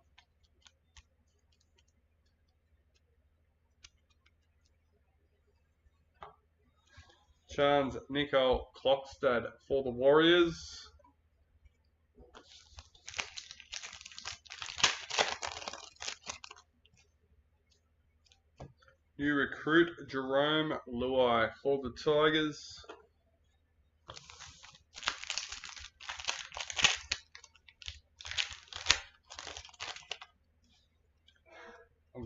Chance Nicole Klokstad for the Warriors. New recruit Jerome Luai for the Tigers.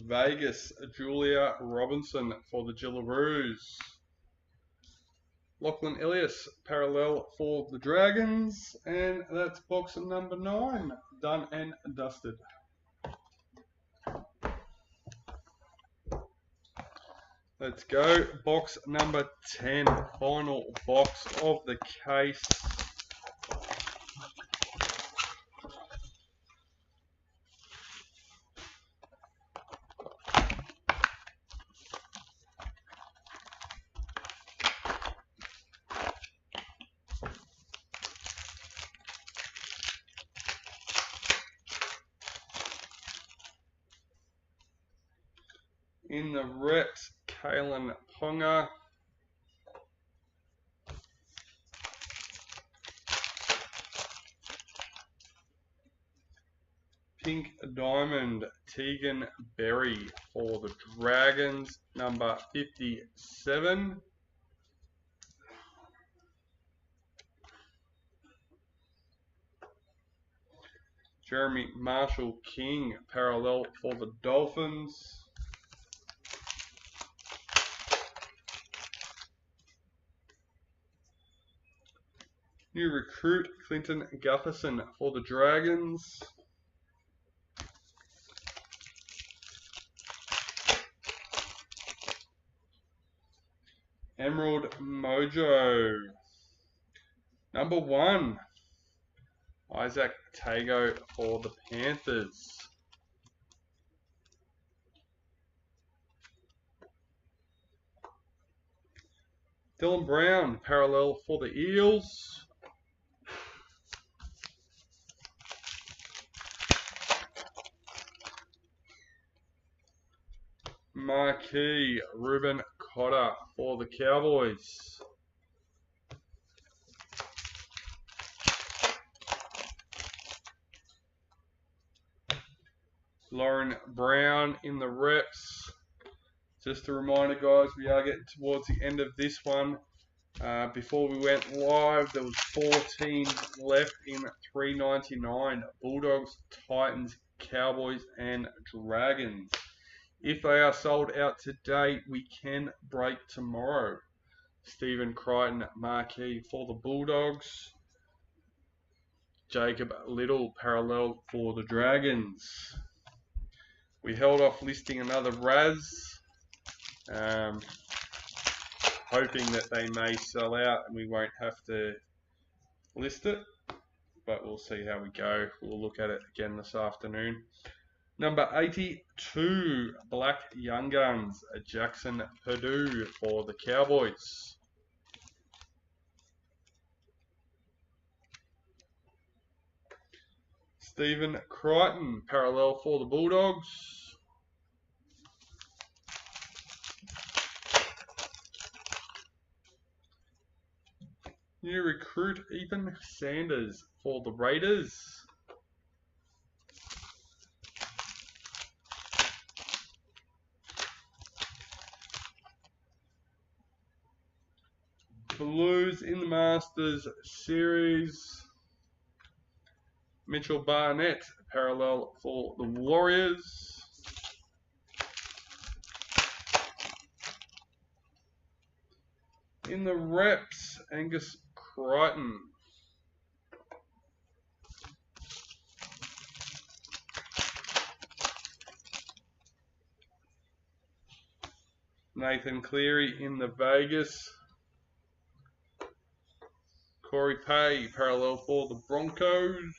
Vegas Julia Robinson for the Jillaroos. Lachlan Ellis parallel for the Dragons, and that's box number 9 done and dusted. Let's go box number 10, final box of the case. In the reps, Kalen Ponga. Pink Diamond, Tegan Berry for the Dragons, number 57. Jeremy Marshall King, parallel for the Dolphins. New recruit Clinton Gutherson for the Dragons. Emerald Mojo. Number 1, Isaac Tago for the Panthers. Dylan Brown, parallel for the Eels. Marquee, Ruben Cotter for the Cowboys. Lauren Brown in the reps. Just a reminder, guys, we are getting towards the end of this one. Before we went live, there was 4 teams left in $3.99. Bulldogs, Titans, Cowboys, and Dragons. If they are sold out today, we can break tomorrow. Stephen Crichton, marquee for the Bulldogs. Jacob Little, parallel for the Dragons. We held off listing another Raz, hoping that they may sell out and we won't have to list it, but we'll see how we go. We'll look at it again this afternoon. Number 82, Black Young Guns, Jackson Purdue for the Cowboys. Stephen Crichton, parallel for the Bulldogs. New recruit Ethan Sanders for the Raiders. Blues in the Masters series. Mitchell Barnett, parallel for the Warriors. In the reps, Angus Crichton. Nathan Cleary in the Vegas. Corey Pay, parallel for the Broncos.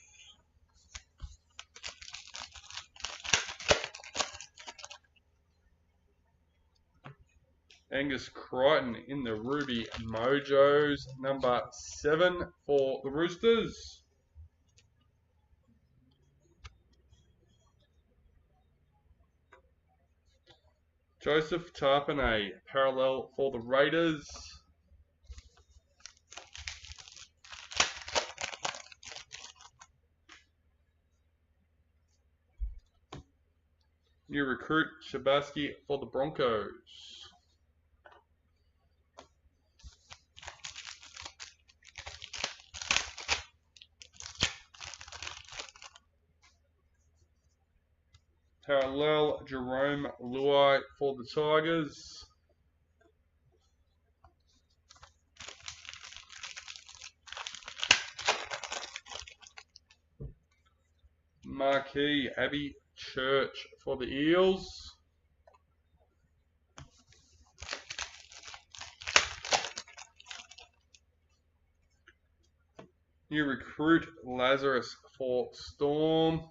Angus Crichton in the Ruby Mojos, number 7 for the Roosters. Joseph Tarpanay, parallel for the Raiders. New recruit Shabaski for the Broncos. Parallel Jerome Lowe for the Tigers. Marquee Abby Church for the Eels. New recruit Lazarus for Storm.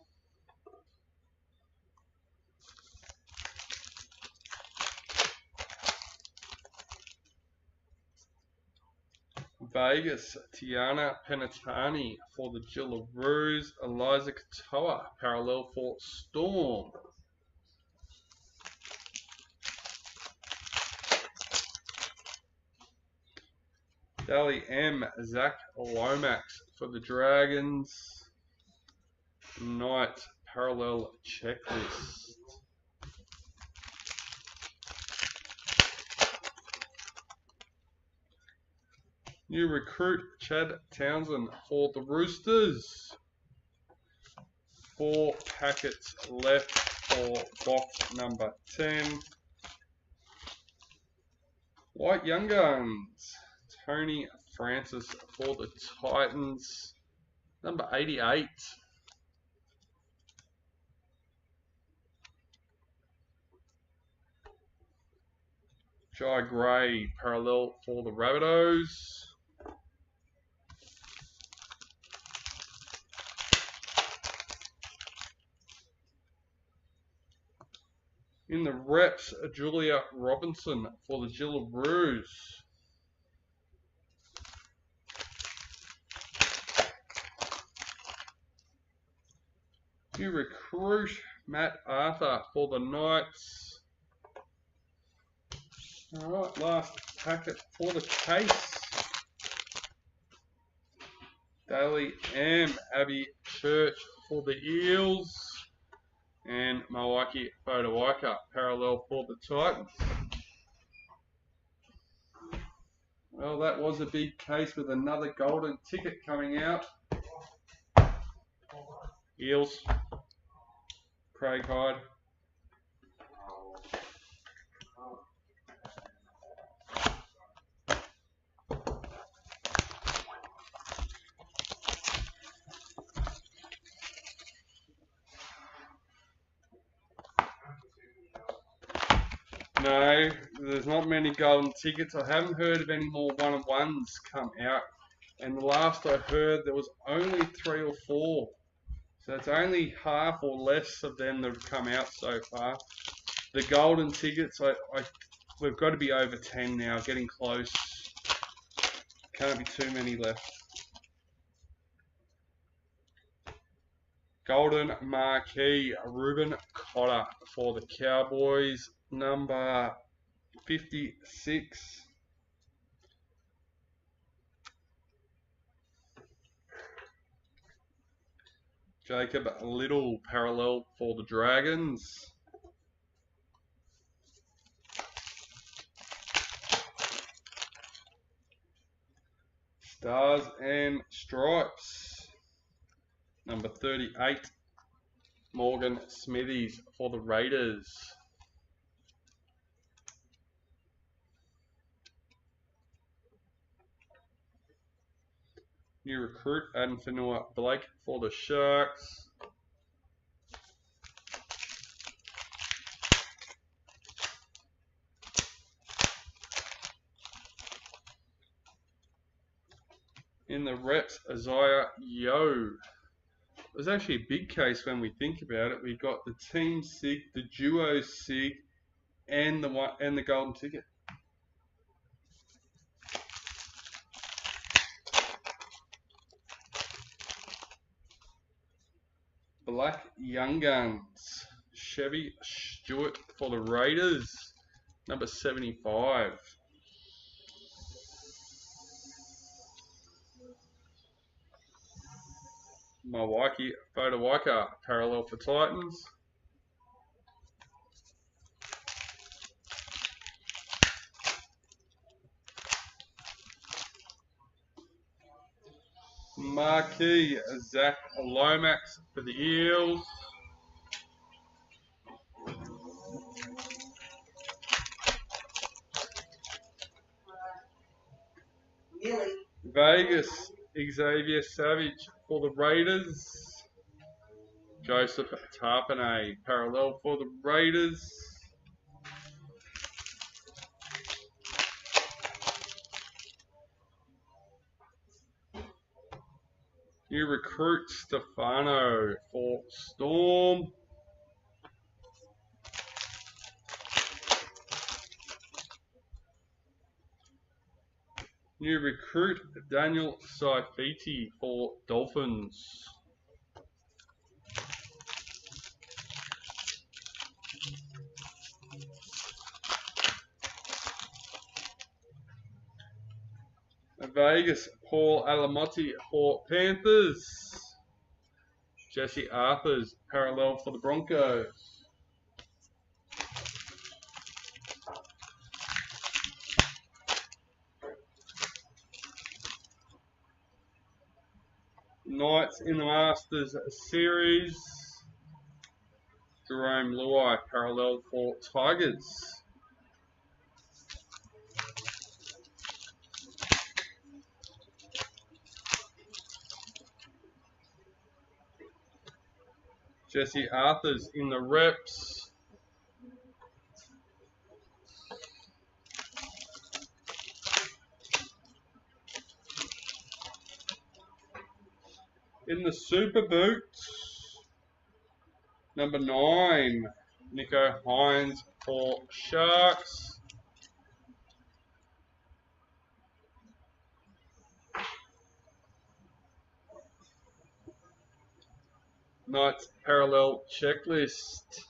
Vegas, Tiana Penatani for the Jillaroos. Eliza Katoa, parallel for Storm. Dally M, Zach Lomax for the Dragons. Knight, parallel checklist. New recruit Chad Townsend for the Roosters. 4 packets left for box number 10. White Young Guns, Tony Francis for the Titans. Number 88. Jai Gray, parallel for the Rabbitohs. In the reps, Julia Robinson for the Gillaroos. You recruit Matt Arthur for the Knights. Alright, last packet for the case. Daly M. Abby Church for the Eels. And Mawaki Fodawaika, parallel for the Titans. Well, that was a big case with another golden ticket coming out. Eels. Craig Hyde. No, there's not many golden tickets. I haven't heard of any more one-on-ones come out. And the last I heard, there was only 3 or 4. So it's only half or less of them that have come out so far. The golden tickets, we've got to be over 10 now, getting close. Can't be too many left. Golden marquee, Ruben Cotter for the Cowboys, number 56. Jacob Little, parallel for the Dragons. Stars and Stripes, number 38. Morgan Smithies for the Raiders. New recruit, Adam Fanua Blake for the Sharks. In the reps, Isaiah Yeo. It was actually a big case when we think about it. We got the team sig, the duo sig, and the golden ticket. Black Young Guns, Chevy Stewart for the Raiders, number 75. Mawaki Fodawaika, parallel for Titans. Marquee Zach Lomax for the Eels. Vegas Xavier Savage for the Raiders. Joseph Tarpanay, parallel for the Raiders. New recruit Stefano for Storm. New recruit Daniel Saifiti for Dolphins. Vegas Paul Alamotti for Panthers. Jesse Arthurs, parallel for the Broncos. Knights in the Masters series. Jerome Lowe, parallel for Tigers. Jesse Arthurs in the reps. In the Super Boots, number 9, Nico Hines for Sharks. Knights parallel checklist.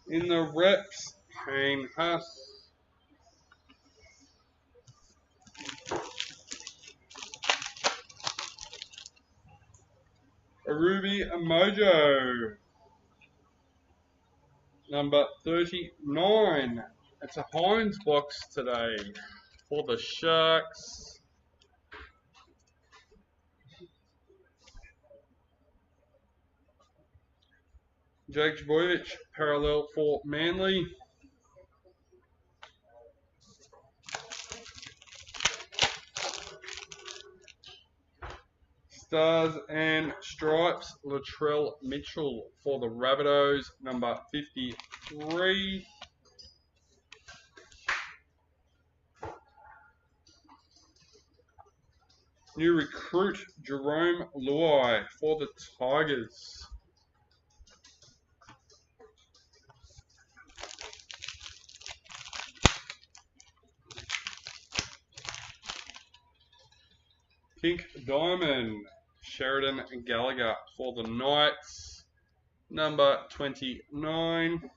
In the reps, Kane Huss. Arubi Mojo. Number 39. It's a Hines box today for the Sharks. Jake Boyvich, parallel for Manly. Stars and Stripes, Latrell Mitchell for the Rabbitohs, number 53. New recruit, Jerome Lowe for the Tigers. Pink Diamond, Sheridan Gallagher for the Knights, number 29.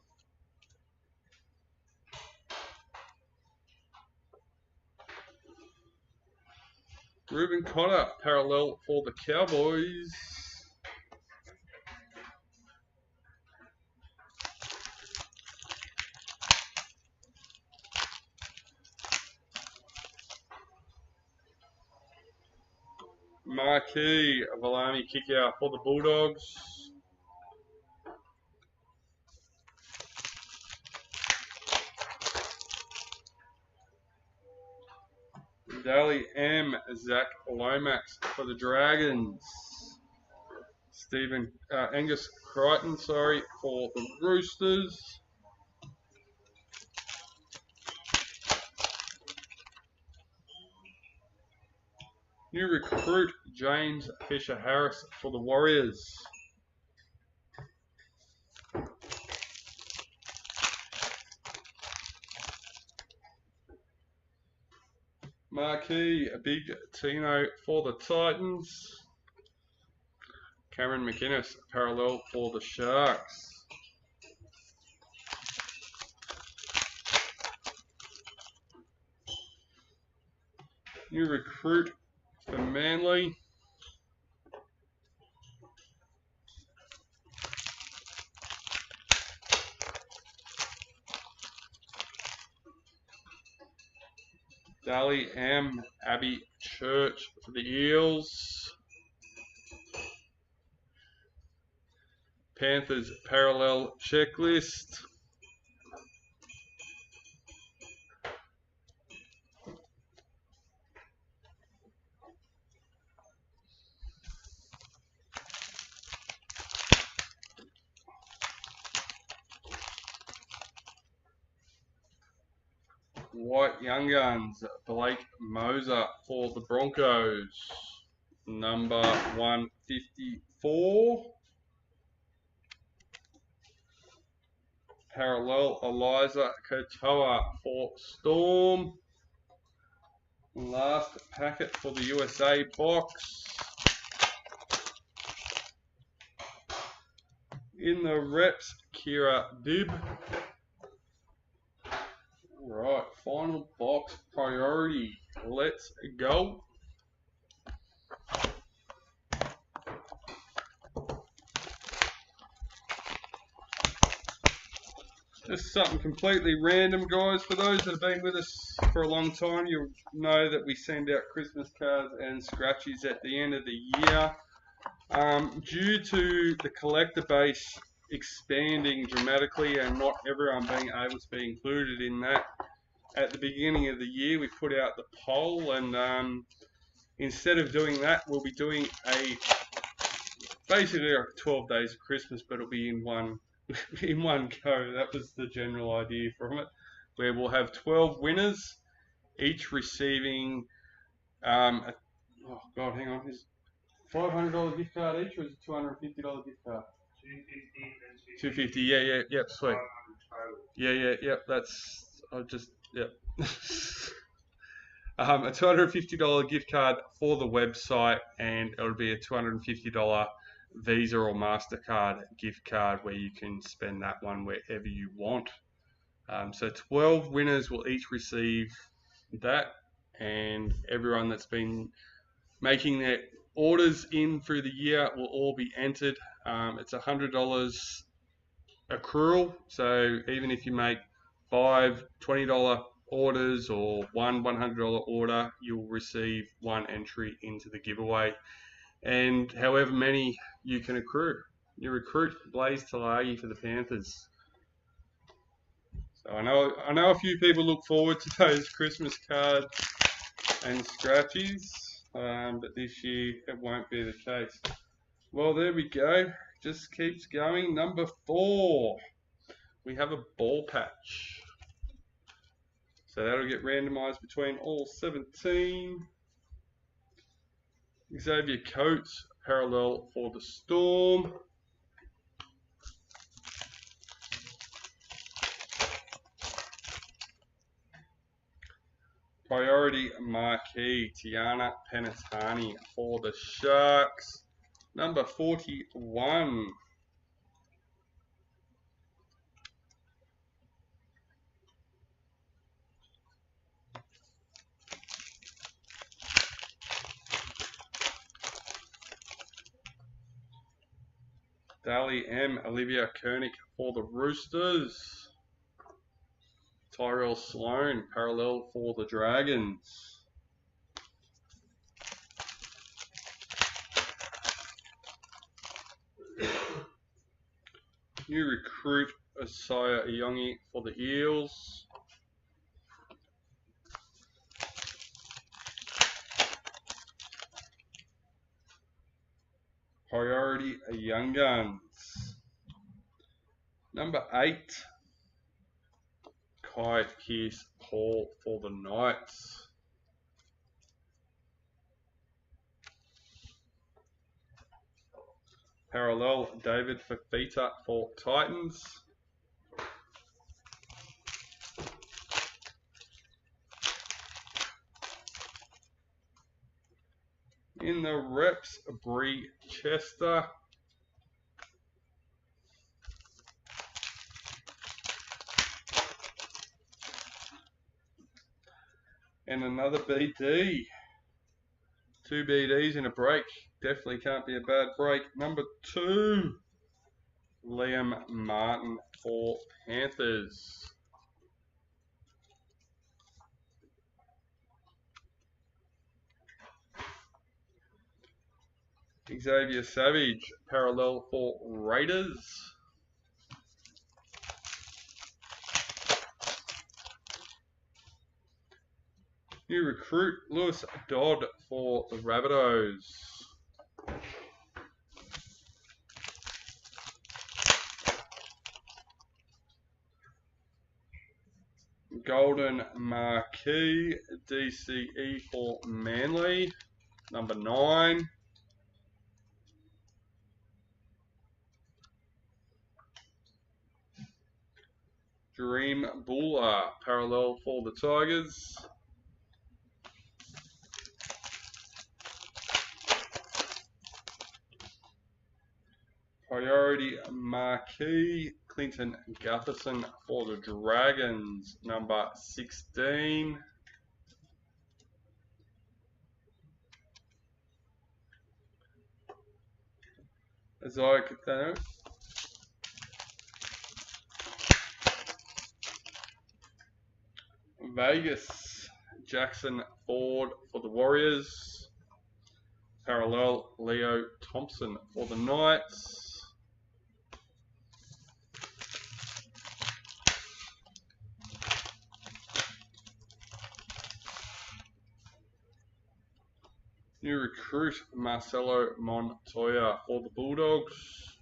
Ruben Cotter, parallel for the Cowboys. Marquee Valami kick out for the Bulldogs. Daly M. Zach Lomax for the Dragons. Angus Crichton, for the Roosters. New recruit James Fisher-Harris for the Warriors. Marquee Big Tino for the Titans. Cameron McInnes, parallel for the Sharks. New recruit for Manly. Dali M. Abby Church for the Eels. Panthers parallel checklist. White Young Guns, Blake Moser for the Broncos, number 154. Parallel Eliza Katoa for Storm. Last packet for the USA box. In the reps, Kira Dib. Right, final box priority. Let's go. Just something completely random, guys. For those that have been with us for a long time, you'll know that we send out Christmas cards and scratchies at the end of the year. Due to the collector base expanding dramatically and not everyone being able to be included in that, at the beginning of the year, we put out the poll, and instead of doing that, we'll be doing basically 12 days of Christmas, but it'll be in one go. That was the general idea from it, where we'll have 12 winners, each receiving oh god, hang on, is $500 gift card each, or is it $250 gift card? 250. Yep, sweet. Yep. That's yep. A $250 gift card for the website, and it'll be a $250 Visa or MasterCard gift card where you can spend that one wherever you want. So 12 winners will each receive that, and everyone that's been making their orders in through the year will all be entered. It's $100 accrual, so even if you make 5 $20 orders or one $100 order, you'll receive one entry into the giveaway, and however many you can accrue. You recruit Blaze Talagi for the Panthers. So I know a few people look forward to those Christmas cards and scratchies, but this year it won't be the case. Well, there we go. Just keeps going. Number 4, we have a ball patch. So that'll get randomized between all 17. Xavier Coates, parallel for the Storm. Priority marquee, Tiana Penatani for the Sharks. Number 41. Dali M. Olivia Koenig for the Roosters. Tyrell Sloan, parallel for the Dragons. New recruit, Asaya Iyongi for the Eels. Priority Young Guns. Number 8. Kai Pierce Paul for the Knights. Parallel David Fafita for Titans. In the reps, Bree Chester. And another BD. 2 BDs in a break. Definitely can't be a bad break. Number 2, Liam Martin for Panthers. Xavier Savage, parallel for Raiders. New recruit, Lewis Dodd for the Rabbitohs. Golden Marquee, DCE for Manly. Number 9. Dream Buller, parallel for the Tigers. Priority marquee, Clinton Gutherson for the Dragons, number 16. Isaiah Cathano. Vegas, Jackson Ford for the Warriors. Parallel, Leo Thompson for the Knights. New recruit Marcelo Montoya for the Bulldogs.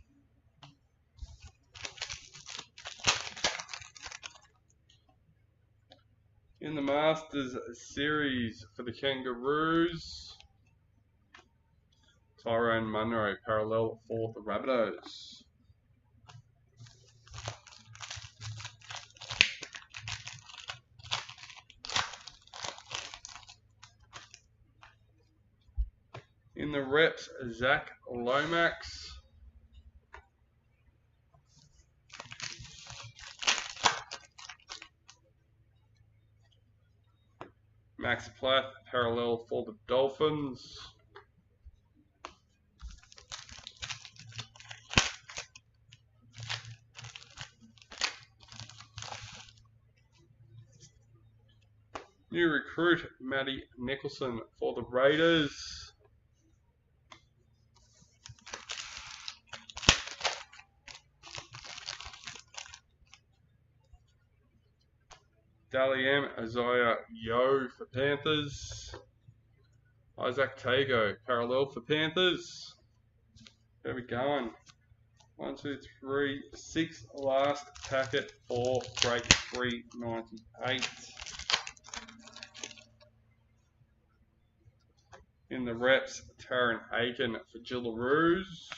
In the Masters Series for the Kangaroos, Tyrone Munro, parallel for the Rabbitohs. In the reps, Zach Lomax. Max Plath, parallel for the Dolphins. New recruit, Matty Nicholson for the Raiders. Dally M, Isaiah Yeo for Panthers. Isaac Tago, parallel for Panthers. There we go. 1, 2, 3, 6 last packet for break 398. In the reps, Taryn Aiken for Gillaroos.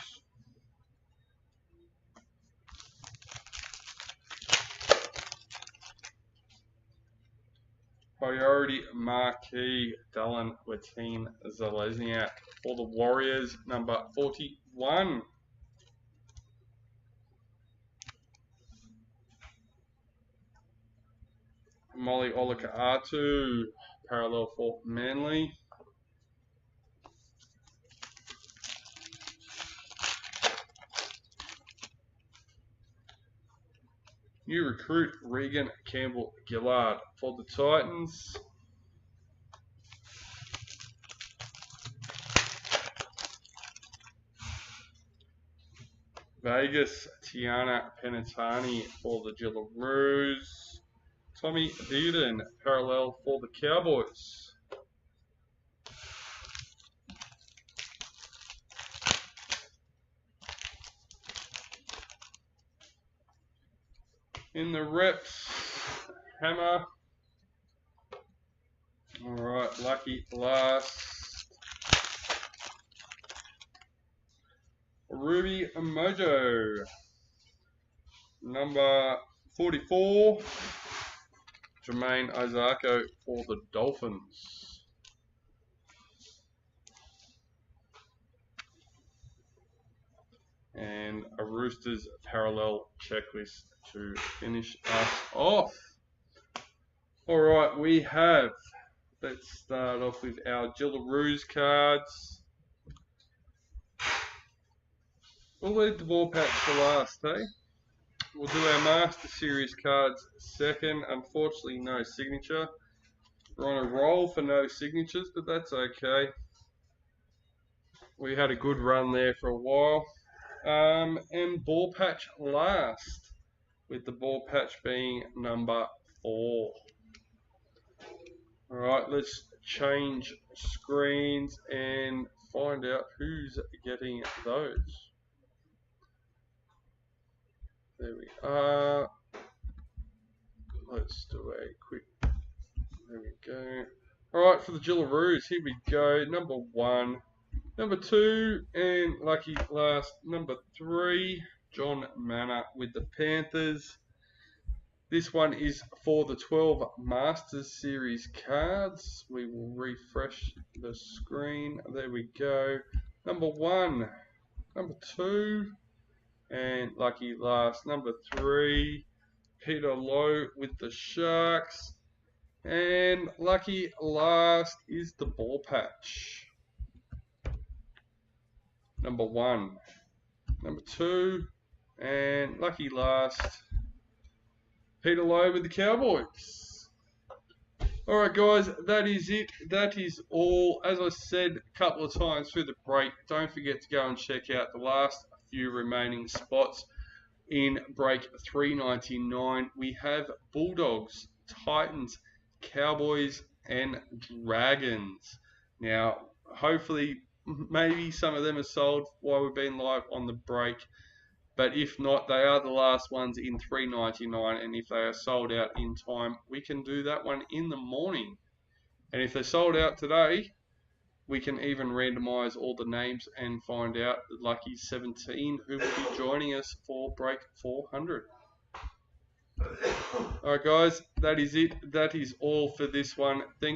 Priority marquee, Dylan Watine Zalesniak for the Warriors, number 41. Molly Olaka'atu, parallel for Manly. New recruit, Regan Campbell-Gillard for the Titans. Vegas, Tiana Penatani for the Gillaroos. Tommy Dearden, parallel for the Cowboys. In the reps, Hammer. Alright, lucky last. Ruby Mojo, number 44. Jermaine Isako for the Dolphins. And a Roosters parallel checklist to finish us off. Alright, we have, let's start off with our Gillaroos cards. We'll leave the ball patch for last, eh? We'll do our Master Series cards second. Unfortunately, no signature. We're on a roll for no signatures, but that's okay. We had a good run there for a while. And ball patch last, with the ball patch being number 4. Alright, let's change screens and find out who's getting those. There we are. Let's do a quick, there we go. Alright, for the Gillaroos, here we go. Number 1, number 2, and lucky last, number 3, John Mannah with the Panthers. This one is for the 12 Masters Series cards. We will refresh the screen. There we go. Number 1, number 2, and lucky last, number 3, Peter Lowe with the Sharks. And lucky last is the ball patch. Number 1, number 2, and lucky last, Peter Lowe with the Cowboys. Alright guys, that is it. That is all. As I said a couple of times through the break, don't forget to go and check out the last few remaining spots in break 399. We have Bulldogs, Titans, Cowboys and Dragons. Now, hopefully, maybe some of them are sold while we've been live on the break. But if not, they are the last ones in $3.99, and if they are sold out in time, we can do that one in the morning. And if they're sold out today, we can even randomize all the names and find out the lucky 17 who will be joining us for break 400. Alright guys, that is it. That is all for this one. Thank